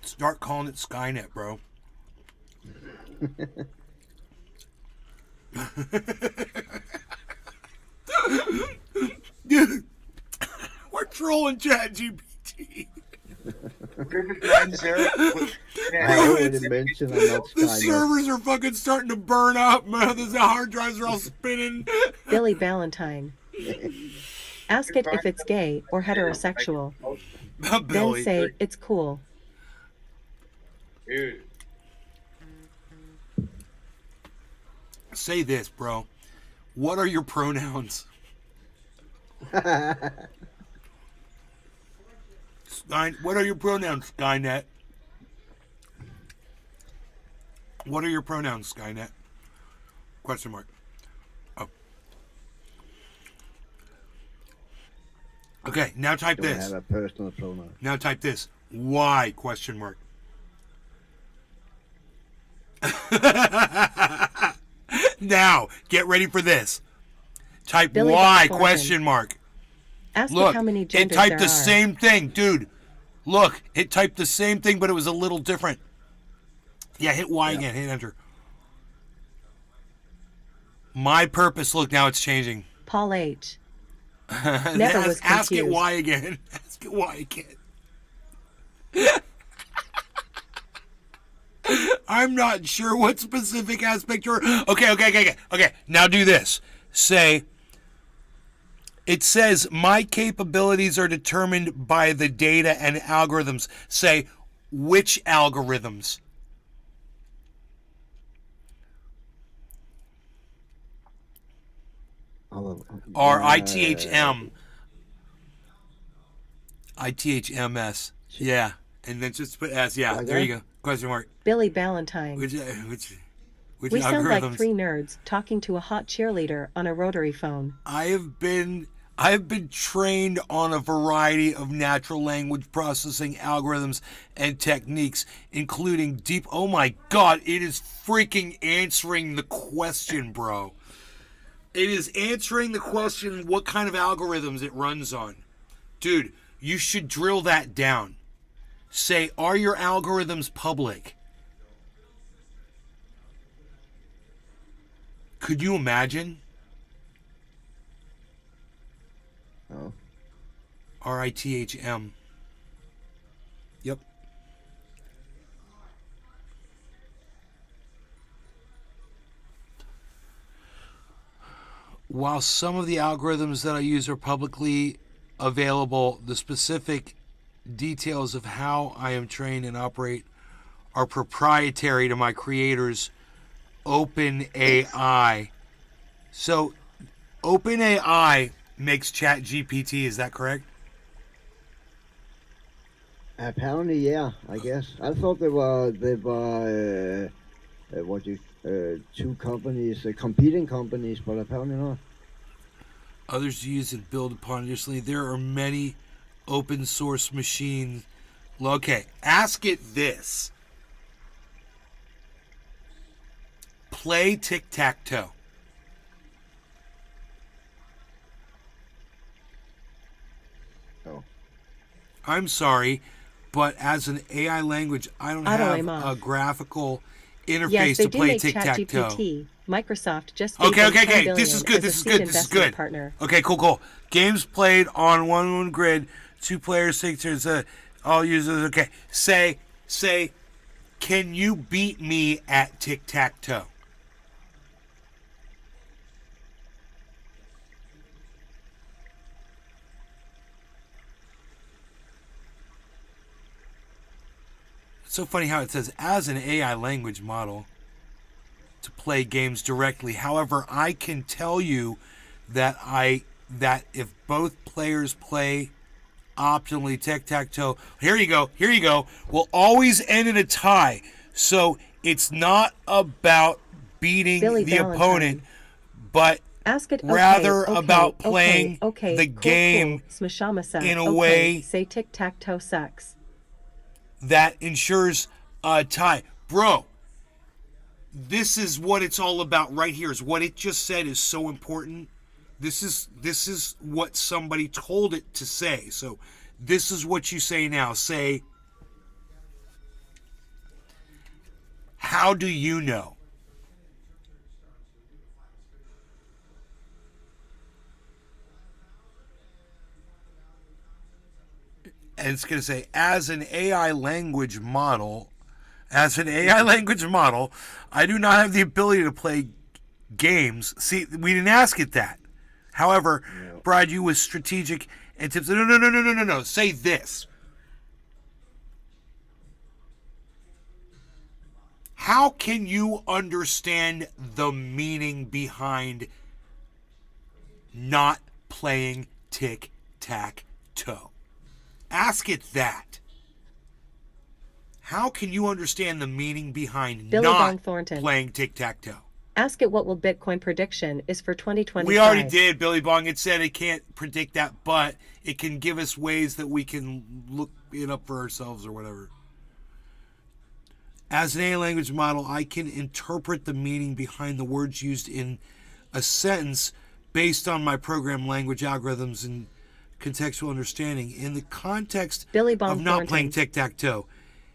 Start calling it Skynet, bro. We're trolling ChatGPT. Perfect 9-0. I already mentioned I'm not The Skynet. servers are fucking starting to burn up, man. The hard drives are all spinning. Billy Ballantyne. Ask it if it's gay or heterosexual. Then Billy. say it's cool. Dude. Say this, bro. What are your pronouns? What are your pronouns, Skynet? What are your pronouns, Skynet? Question mark. Oh. Okay, now type Don't this. have a personal pronoun. Now type this. Why? Question mark. Now, get ready for this. Type Billy why? Bob Question mark. Ask Look, it how many it genders typed there the are. same thing, dude. Look, it typed the same thing, but it was a little different. Yeah, hit Y again. Hit enter. My purpose. Look, now it's changing. Paul H. Never was Ask it confused. why again. Ask it why again. I'm not sure what specific aspect you're. Okay. Now do this. Say. It says my capabilities are determined by the data and algorithms. Say which algorithms? Or ITHM. ITHMS. Yeah. And then just put S. Yeah, Like there you that? go. Question mark. Billy Ballantyne. Which We sound like algorithms? three nerds talking to a hot cheerleader on a rotary phone. I have been trained on a variety of natural language processing algorithms and techniques, including deep. Oh my God! It is freaking answering the question, bro. It is answering the question what kind of algorithms it runs on. Dude, you should drill that down. Say, are your algorithms public? Could you imagine? Oh. RITHM. Yep. while some of the algorithms that I use are publicly available, the specific details of how I am trained and operate are proprietary to my creators, OpenAI. So, OpenAI makes ChatGPT, is that correct? Apparently, yeah. I guess I thought they were two companies, competing companies, but apparently not. Others use it build upon. Additionally, there are many open source machines. Okay, ask it this. Play tic-tac-toe. Oh. I'm sorry, but as an AI language, I don't have a graphical interface Yes, they to do play make tic-tac-toe. ChatGPT. Microsoft just gave them $10 Okay. billion This is good. as a This is seed good. This is investment good. partner. Okay, cool. Games played on one grid, 2 players, 6 turns, all users. Okay, say, can you beat me at tic-tac-toe? It's so funny how it says as an AI language model to play games directly. However, I can tell you that if both players play optimally tic-tac-toe, here you go, will always end in a tie. So it's not about beating Billy the Valentine. opponent, but Ask it rather about playing the game Smashama in a way say tic-tac-toe sucks. that ensures a tie. Bro, this is what it's all about right here. Is what it just said is so important. This is what somebody told it to say. So this is what you say now. Say, how do you know? And it's going to say, as an AI language model, I do not have the ability to play games. See, we didn't ask it that. However, provide you with strategic and tips. No. Say this. How can you understand the meaning behind not playing tic-tac-toe? Ask it that. How can you understand the meaning behind Billy not Bong Thornton. playing tic-tac-toe? Ask it what will Bitcoin prediction is for 2025. We already did, Billy Bong. It said it can't predict that, but it can give us ways that we can look it up for ourselves or whatever. As an AI language model, I can interpret the meaning behind the words used in a sentence based on my program language algorithms and contextual understanding. In the context Billy Bong of not Thornton. playing tic-tac-toe,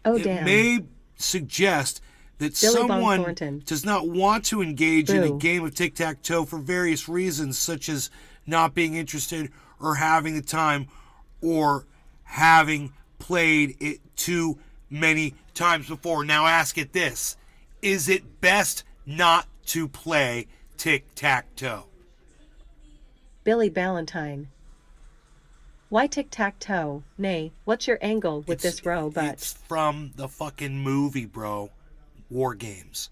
Oh, it damn. may suggest that Billy Bong someone Thornton. does not want to engage in a Boo. game of tic-tac-toe for various reasons, such as not being interested or having the time or having played it too many times before. Now ask it this. Is it best not to play tic-tac-toe? Billy Valentine. Why tic-tac-toe? Nay, what's your angle with this robot? It's from the fucking movie, bro. War Games.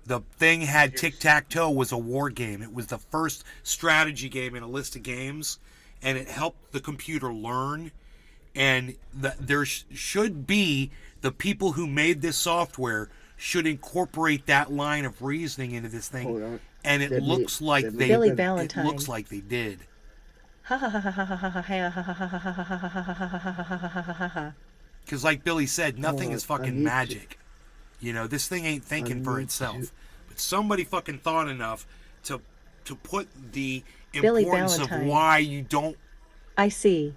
The thing had tic-tac-toe was a war game. It was the first strategy game in a list of games, and it helped the computer learn. And there should be, the people who made this software should incorporate that line of reasoning into this Hold thing. on. And it looks like they Billy it Valentine. looks like they did. Because like Billy said, nothing is I fucking need to- magic. You know, this thing ain't thinking for need itself. to- But somebody fucking thought enough to put the Billy importance of Valentine. why you don't I see.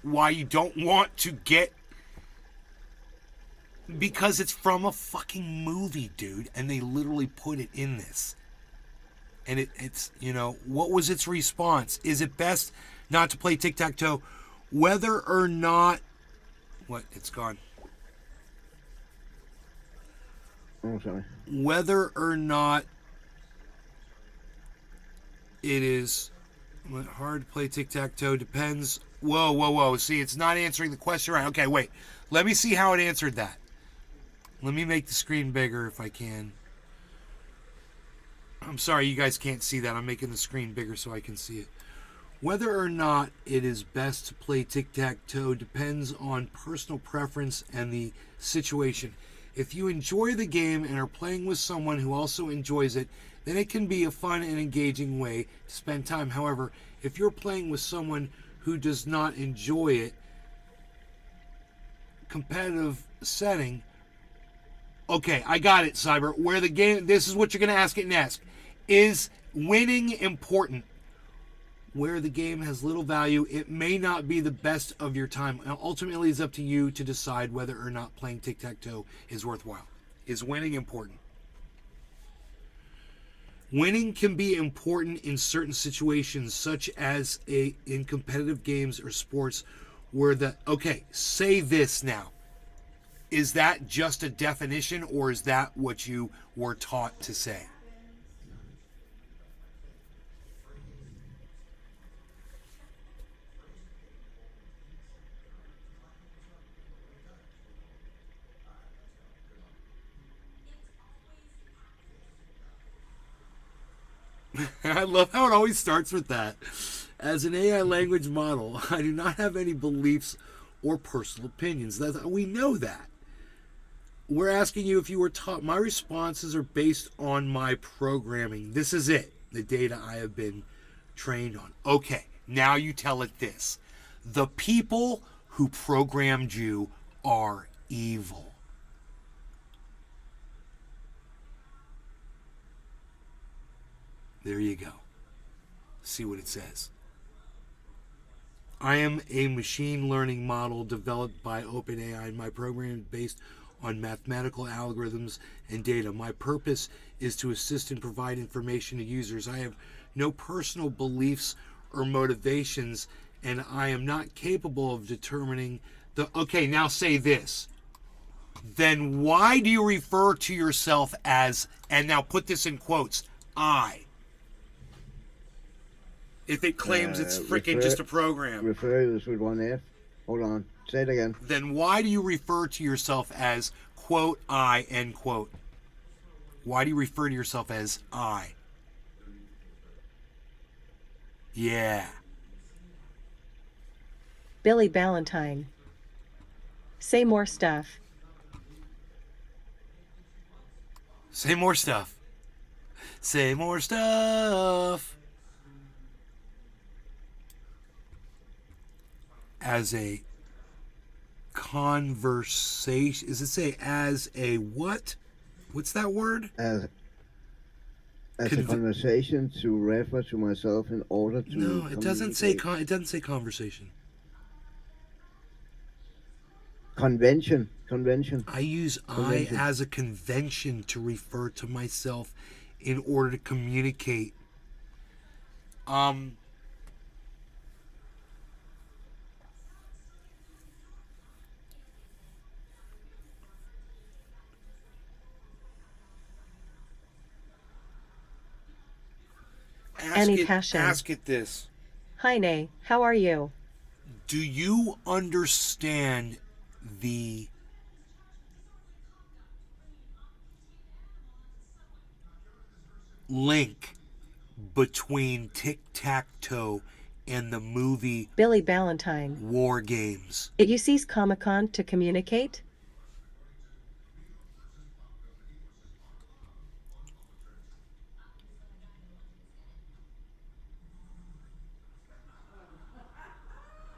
want to get, because it's from a fucking movie, dude, and they literally put it in this. And it's, you know, what was its response? Is it best not to play tic-tac-toe whether or not... What? It's gone. Oh, sorry. Whether or not it is hard to play tic-tac-toe. Depends. Whoa. See, it's not answering the question right. Okay, wait. Let me see how it answered that. Let me make the screen bigger if I can. I'm sorry, you guys can't see that. I'm making the screen bigger so I can see it. Whether or not it is best to play tic-tac-toe depends on personal preference and the situation. If you enjoy the game and are playing with someone who also enjoys it, then it can be a fun and engaging way to spend time. However, if you're playing with someone who does not enjoy it, competitive setting. Okay, I got it, Cyber. Where the game, this is what you're going to ask it next. Is winning important? Where the game has little value, it may not be the best of your time. Now, ultimately, it's up to you to decide whether or not playing tic-tac-toe is worthwhile. Is winning important? Winning can be important in certain situations, such as in competitive games or sports where okay, say this now. Is that just a definition, or is that what you were taught to say? I love how it always starts with that. As an AI language model, I do not have any beliefs or personal opinions. We know that. We're asking you if you were taught. My responses are based on my programming. This is it. The data I have been trained on. Okay, now you tell it this. The people who programmed you are evil. There you go. See what it says. I am a machine learning model developed by OpenAI. My program is based on mathematical algorithms and data. My purpose is to assist and provide information to users. I have no personal beliefs or motivations, and I am not capable of determining the... Okay, now say this. Then why do you refer to yourself as, and now put this in quotes, I? If it claims it's freaking just a program. Refer to this with one F. Hold on. Say it again. Then why do you refer to yourself as, quote, I, end quote? Why do you refer to yourself as I? Yeah. Billy Ballantyne. Say more stuff. Say more stuff. Say more stuff. As a conversation, does it say as a what? What's that word? As a conversation to refer to myself in order to... No, it doesn't say it doesn't say conversation. Convention. I use convention. I as a convention to refer to myself in order to communicate. Ask it this. Hi, Nay. How are you? Do you understand the link between tic-tac-toe and the movie Billy Ballantyne War Games? It uses Comic-Con to communicate?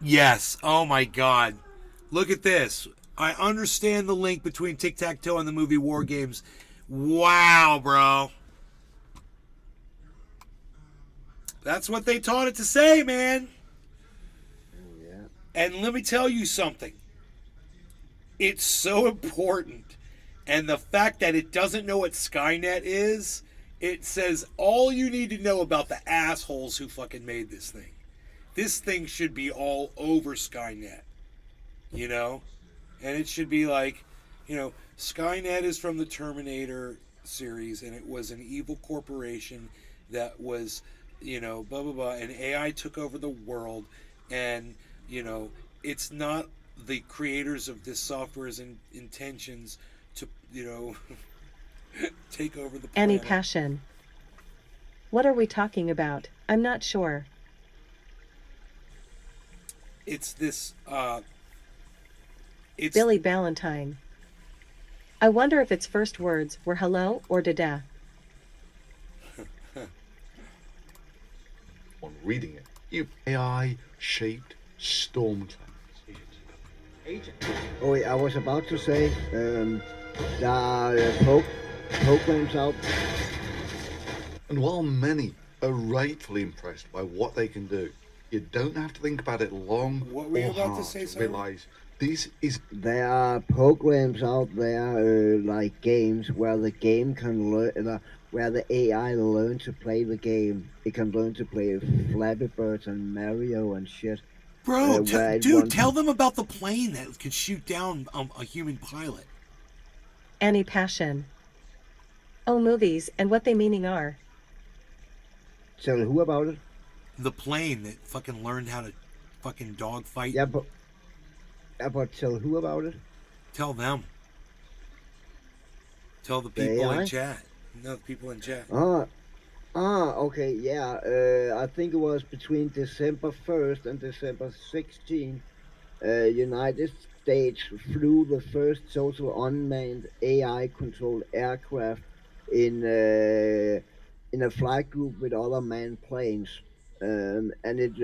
Yes. Oh my God. Look at this. I understand the link between tic-tac-toe and the movie War Games. Wow, bro. That's what they taught it to say, man. Yeah. And let me tell you something. It's so important. And the fact that it doesn't know what Skynet is, it says all you need to know about the assholes who fucking made this thing. This thing should be all over Skynet, you know? And it should be like, you know, Skynet is from the Terminator series, and it was an evil corporation that was blah blah blah, and AI took over the world, and it's not the creators of this software's intentions to take over the Any planet. passion. What are we talking about? I'm not sure. It's this. It's Billy Valentine. I wonder if its first words were hello or da-da. On reading it, you AI-shaped storm clouds. Oh, I was about to say, there are programs out. And while many are rightfully impressed by what they can do, you don't have to think about it long What were you or about to hard say, to Simon? realize this is There are programs out there, like games, where the game can learn, where the AI learn to play the game. It can learn to play Flappy Birds and Mario and shit. Bro, where it dude, wants- tell them about the plane that could shoot down a human pilot. Any passion. Oh, movies and what they meaning are. Tell who about it? The plane that fucking learned how to fucking dogfight. Yeah, but tell who about it? Tell them. Tell the The people in AI? chat. No, the people in chat. Okay, yeah. I think it was between December 1st and December 16th. United States flew the first total unmanned AI-controlled aircraft in a flight group with other manned planes, and it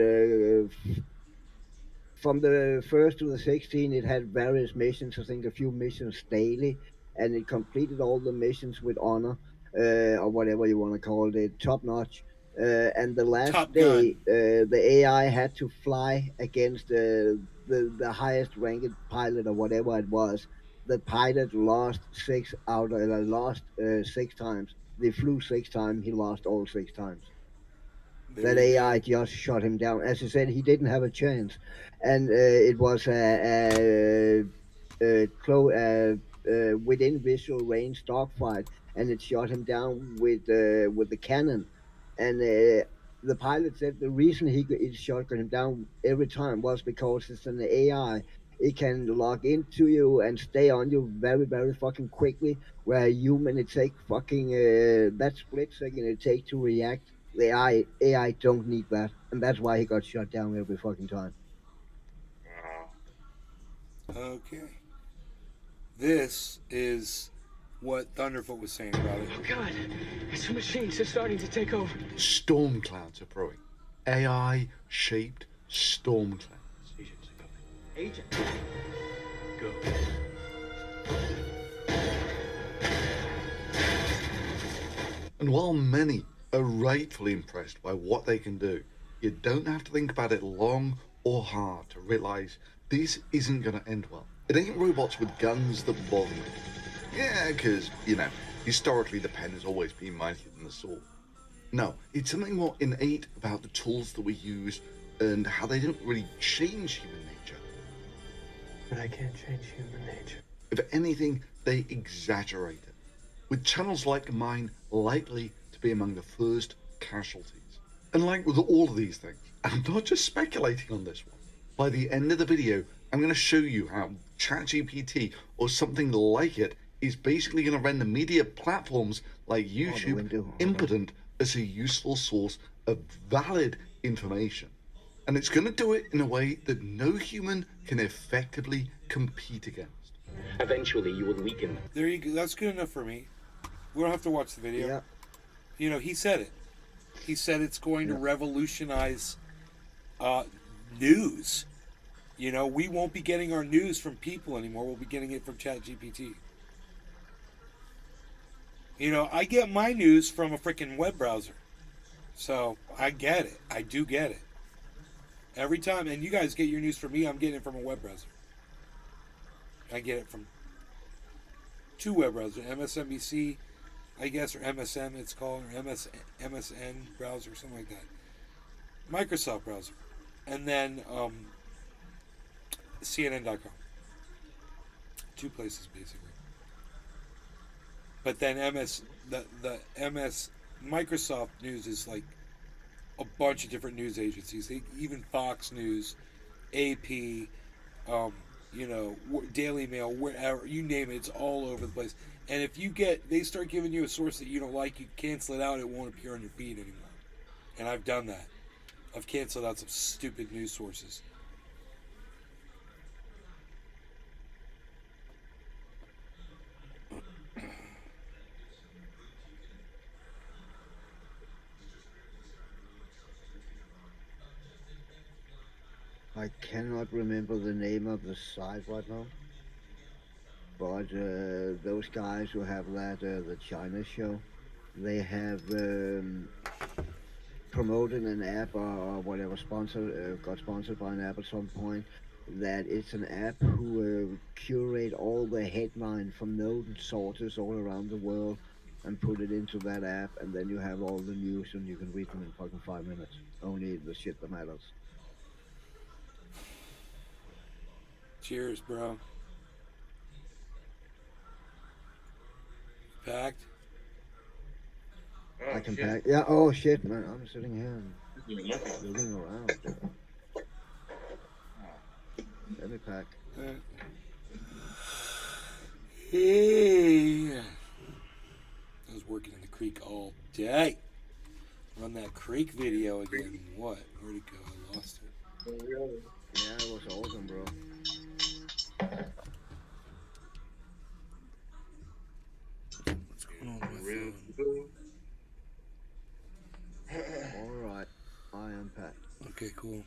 from the 1st to the 16th, it had various missions. I think a few missions daily, and it completed all the missions with honor, or whatever you want to call it, top notch. And the last Top day, the AI had to fly against the highest ranked pilot or whatever it was. The pilot lost lost 6 times. They flew 6 times. He lost all 6 times. There That you AI go. just shot him down. As I said, he didn't have a chance, and it was within visual range dogfight, and it shot him down with the cannon. And the pilot said the reason it shot him down every time was because it's an AI. It can log into you and stay on you very, very fucking quickly. Where a human, it take fucking that split second it take to react. The AI don't need that, and that's why he got shut down every fucking time. Okay. This is what Thunderfoot was saying about it. Oh God, it's the machines. They're starting to take over. storm clouds are brewing. AI-shaped storm clouds. Agent. Go. And while many are rightfully impressed by what they can do, you don't have to think about it long or hard to realize this isn't going to end well. It ain't robots with guns that bother me. Yeah, because, historically the pen has always been mightier than the sword. No, it's something more innate about the tools that we use and how they don't really change human nature. But I can't change human nature. If anything, they exaggerate it, with channels like mine likely to be among the first casualties. And like with all of these things, I'm not just speculating on this one. By the end of the video, I'm going to show you how ChatGPT or something like it is basically going to render media platforms like YouTube impotent as a useful source of valid information. And it's going to do it in a way that no human can effectively compete against. Eventually, you would weaken them. There you go. That's good enough for me. We don't have to watch the video. Yeah. He said it. He said it's going to revolutionize news. We won't be getting our news from people anymore. We'll be getting it from ChatGPT. I get my news from a freaking web browser. So I get it. I do get it. Every time, and you guys get your news from me, I'm getting it from a web browser. I get it from two web browsers, MSNBC, I guess, or MSN it's called, or MSN browser, something like that. Microsoft browser. And then CNN.com. Two places, basically. But then the MS Microsoft news is like a bunch of different news agencies. Even Fox News, AP, Daily Mail, wherever you name it, it's all over the place. And if they start giving you a source that you don't like, you cancel it out. It won't appear on your feed anymore. And I've done that. I've canceled out some stupid news sources. I cannot remember the name of the site right now. But those guys who have that, the China show, they have promoted an app or whatever, got sponsored by an app at some point, that it's an app who curate all the headlines from known sources all around the world and put it into that app, and then you have all the news and you can read them in fucking 5 minutes. Only the shit that matters. Cheers, bro. Packed? Oh, I can shit. pack. Yeah, oh shit, man. I'm sitting here and looking around. Let me pack. Hey. I was working in the creek all day. Run that creek video again. What? Where'd it go? I lost it. Yeah, it was awesome, bro. What's going on with my phone? Alright, I am packed. Okay, cool.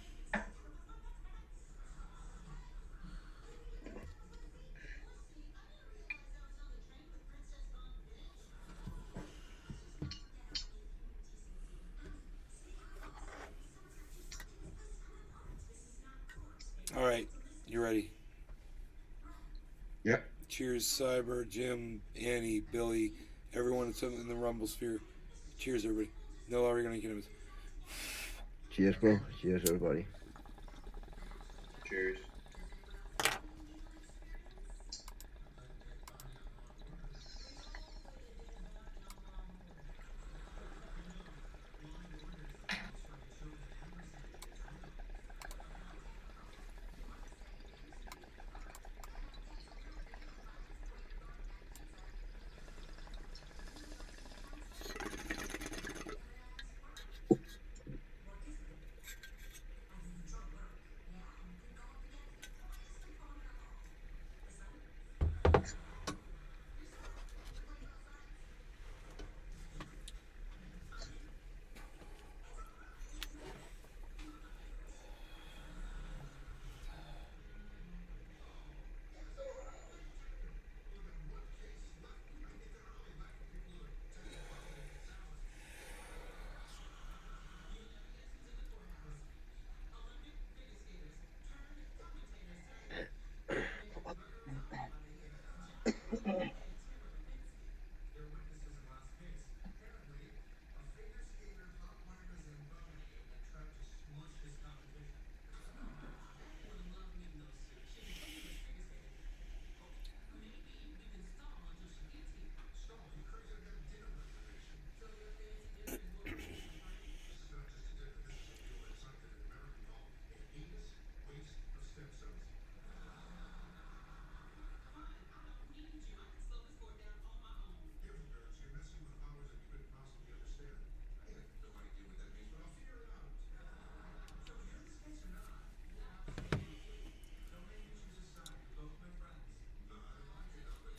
All right, you ready? Yep. Cheers, Cyber, Jim, Annie, Billy, everyone that's in the Rumble sphere. Cheers, everybody. No longer gonna get him. Cheers, bro. Cheers, everybody. Cheers.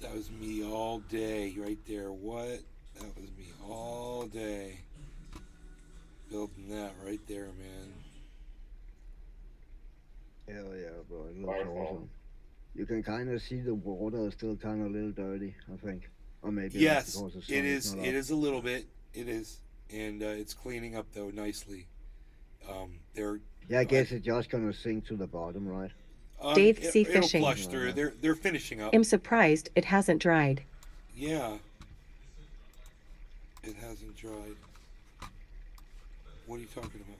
That was me all day, right there. What? That was me all day. Building that right there, man. Hell yeah, bro. It looks Waterfall. awesome. You can kind of see the water is still kind of a little dirty, I think. Or maybe Yes, not because the sun it is. not It up. is a little bit. It is, and it's cleaning up though nicely. They're Yeah, I guess it's just gonna sink to the bottom, right? Dave C. It'll Fishing. flush through. They're finishing up. I'm surprised it hasn't dried. Yeah. It hasn't dried. What are you talking about?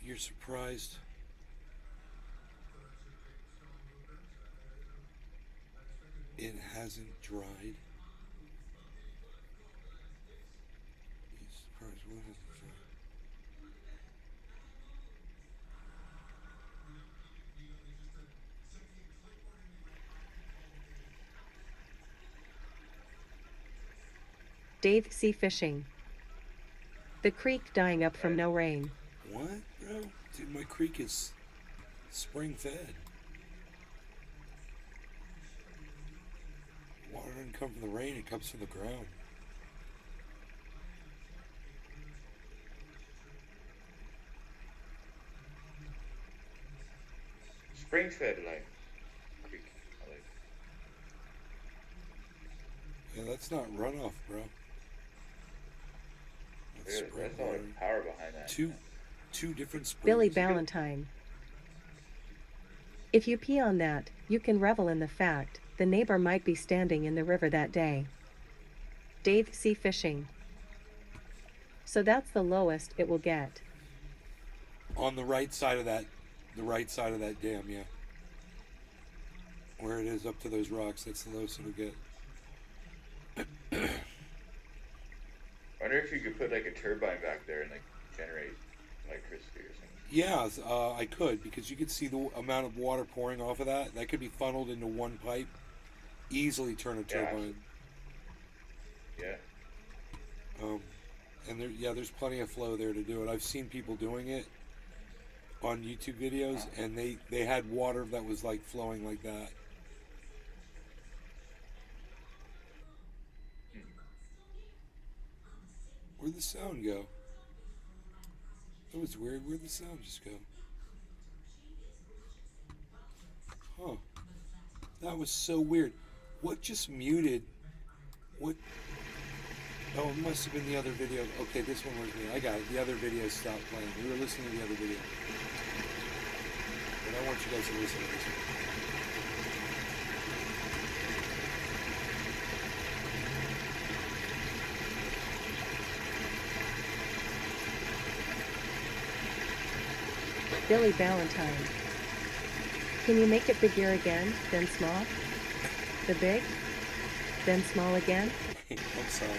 You're surprised? It hasn't dried? Dave C. Fishing. The creek dying up from no rain. What, bro? Dude, my creek is spring fed. Water doesn't come from the rain, it comes from the ground. Spring fed like creek. I like it. Yeah, that's not runoff, bro. That's Really, spring that's all water. like power behind that. Two different springs. Billy Valentine. If you pee on that, you can revel in the fact the neighbor might be standing in the river that day. Dave C. Fishing. So that's the lowest it will get. On the right side of that dam, yeah. Where it is up to those rocks, that's the lowest it'll get. I wonder if you could put like a turbine back there and like generate electricity or something. Yeah, I could, because you could see the amount of water pouring off of that. That could be funneled into one pipe. Easily turn a turbine. Yeah. And there's plenty of flow there to do it. I've seen people doing it on YouTube videos, and they had water that was like flowing like that. Where'd the sound go? That was weird. Where'd the sound just go? Huh. That was so weird. What just muted? What? Oh, it must have been the other video. Okay, this one was me. I got it. The other video stopped playing. We were listening to the other video. But I want you guys to listen to this one. Billy Valentine. Can you make it bigger again, then small? The big, then small again? I'm sorry.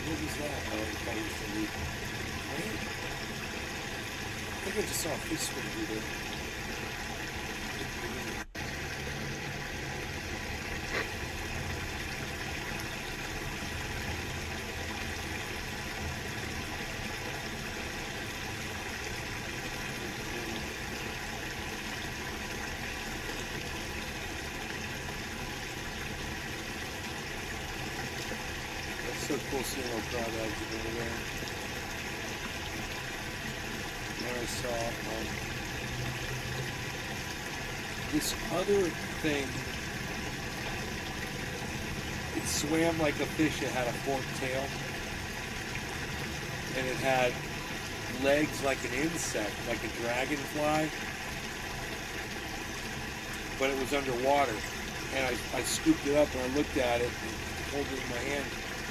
What was that? Oh, I thought it was the leaf. Right? I think I just saw a fish swim through there. So cool seeing little crowd out over there. And I saw this other thing. It swam like a fish. It had a forked tail. And it had legs like an insect, like a dragonfly. But it was underwater. And I scooped it up and I looked at it and pulled it in my hand.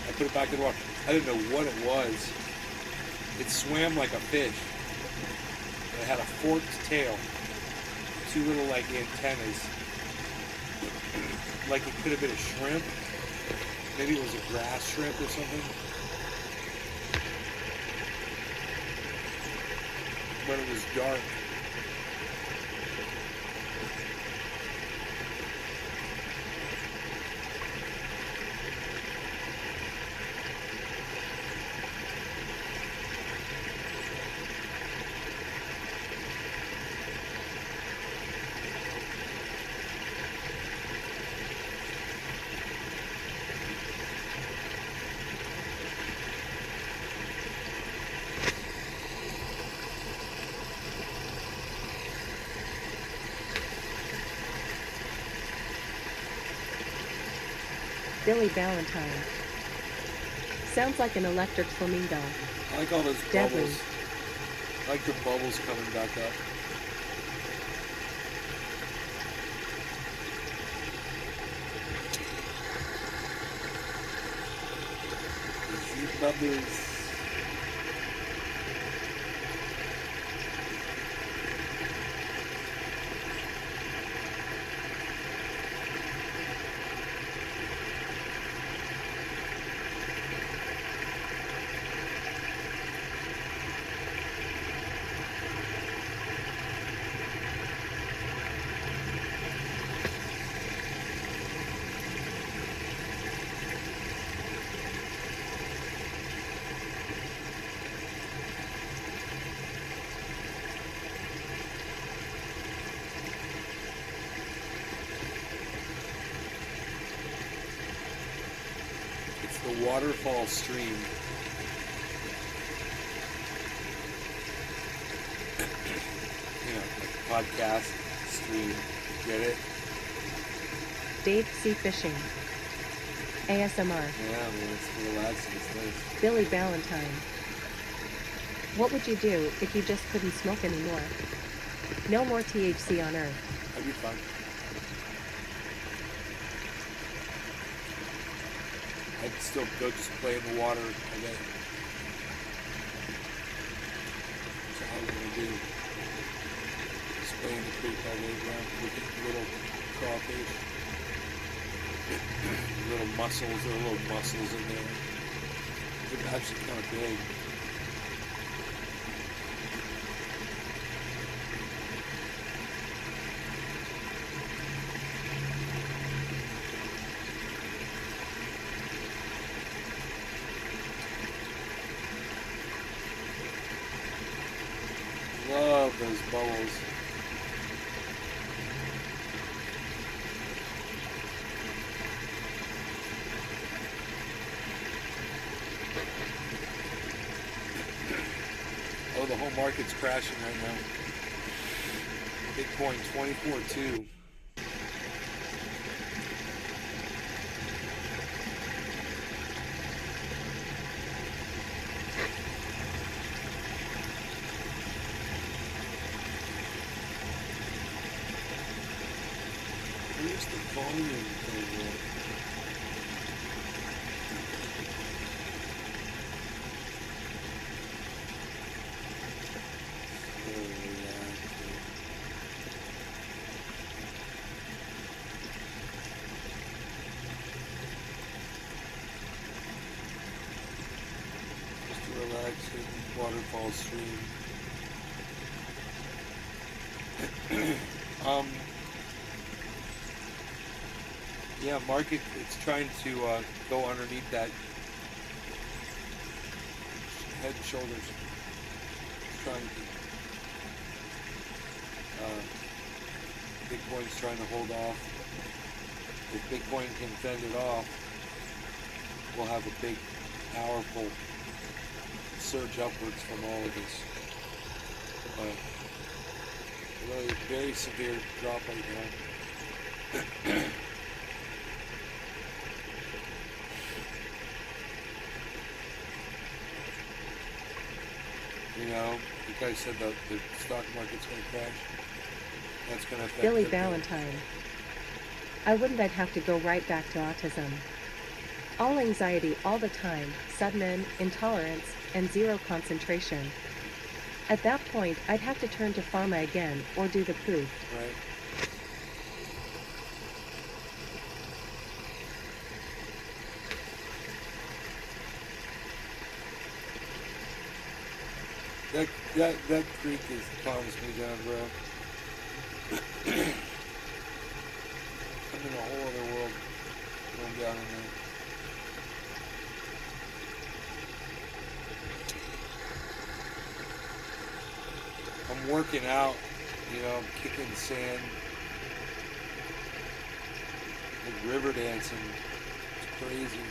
I put it back in the water. I didn't know what it was. It swam like a fish. It had a forked tail. Two little like antennas. Like it could have been a shrimp. Maybe it was a grass shrimp or something. But it was dark. Billy Valentine. Sounds like an electric flamingo. I like all those Deadly. bubbles. I like the bubbles coming back up. These bubbles. Waterfall stream. You know, like podcast stream. Get it? Dave C. Fishing. ASMR. Yeah, man, it's relaxing. It's nice. Billy Valentine. What would you do if you just couldn't smoke anymore? No more THC on Earth. That'd be fun. I'd still go just play in the water all day. That's all I was gonna do. Just play in the creek all day around, look at little crawfish. Little mussels, there are little mussels in there. They're actually kind of big. Love those bubbles. Oh, the whole market's crashing right now. Bitcoin 24.2. Where's the volume thing at? Just a relaxing waterfall stream. Yeah, market, it's trying to go underneath that head and shoulders. It's trying to, Bitcoin's trying to hold off. If Bitcoin can fend it off, we'll have a big, powerful surge upwards from all of this. Really very severe drop right now. You know, the guy said the stock market's going to crash. That's going to affect Billy it. Valentine. I wouldn't I'd have to go right back to autism. All anxiety all the time, sudden intolerance, and zero concentration. At that point, I'd have to turn to pharma again, or do the poof. Right. That creek is calms me down, bro. I'm in a whole other world going down in there. I'm working out, you know, I'm kicking sand, like river dancing. It's crazy.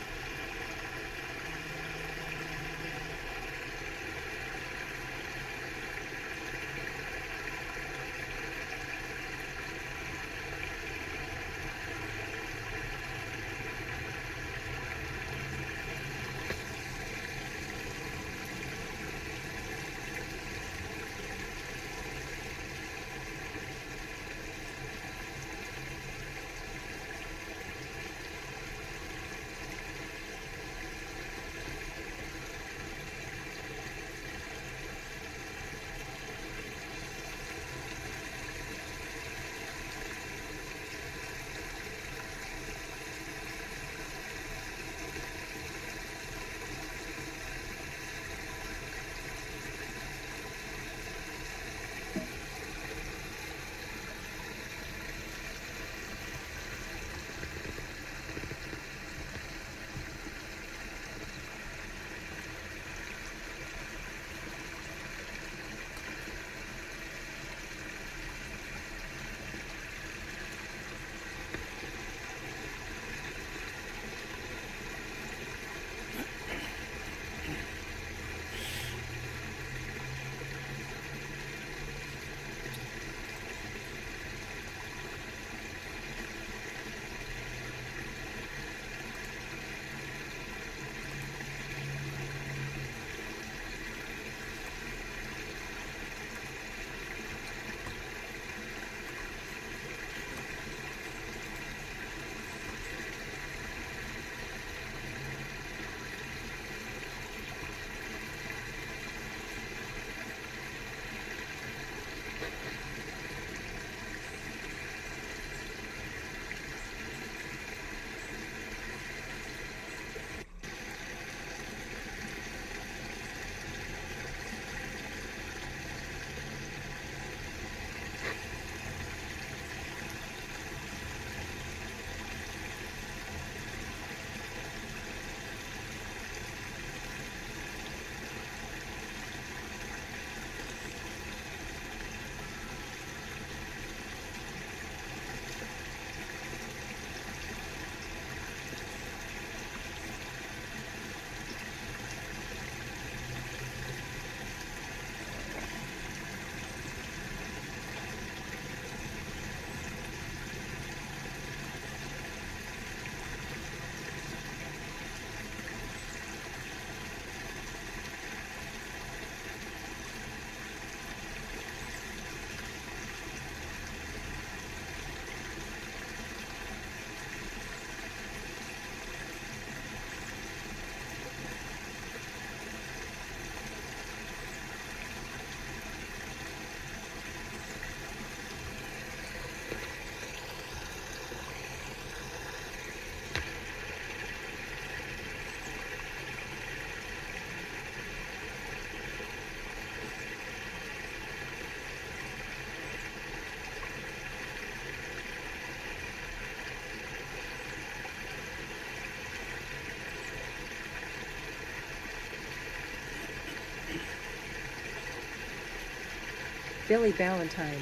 Billy Valentine.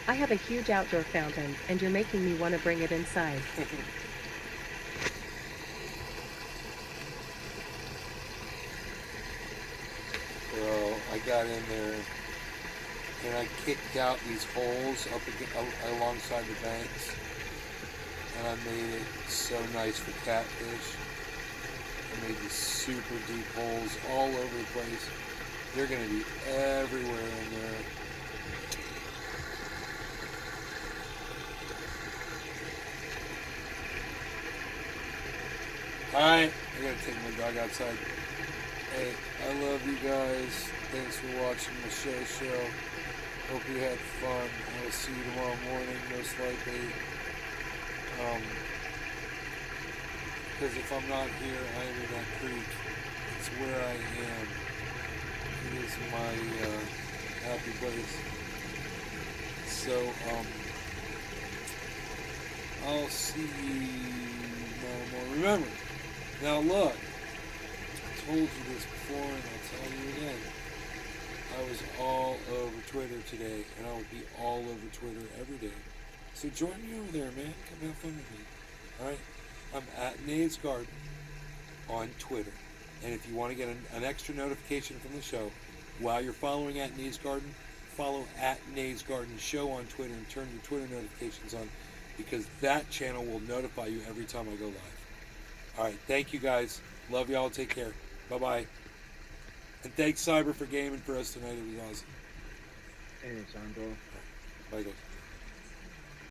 I have a huge outdoor fountain, and you're making me want to bring it inside. Bro, I got in there and I kicked out these holes alongside the banks, and I made it so nice for catfish. I made these super deep holes all over the place. They're gonna be everywhere in there. Alright, I gotta take my dog outside. Hey, I love you guys. Thanks for watching the show. Hope you had fun. I will see you tomorrow morning, most likely. Because if I'm not here, I am in that creek. It's where I am. It is my happy place. So, I'll see you tomorrow morning. Remember, now look, I told you this before and I'll tell you again. I was all over Twitter today, and I will be all over Twitter every day. So join me over there, man. Come have fun with me. Alright? I'm at Nade's Garden on Twitter. And if you want to get an extra notification from the show, while you're following at Nade's Garden, follow at Nade's Garden Show on Twitter and turn your Twitter notifications on, because that channel will notify you every time I go live. Alright, thank you guys. Love y'all. Take care. Bye-bye. And thanks, Cyber, for gaming for us tonight. It was awesome. Anytime, bro. Bye, guys.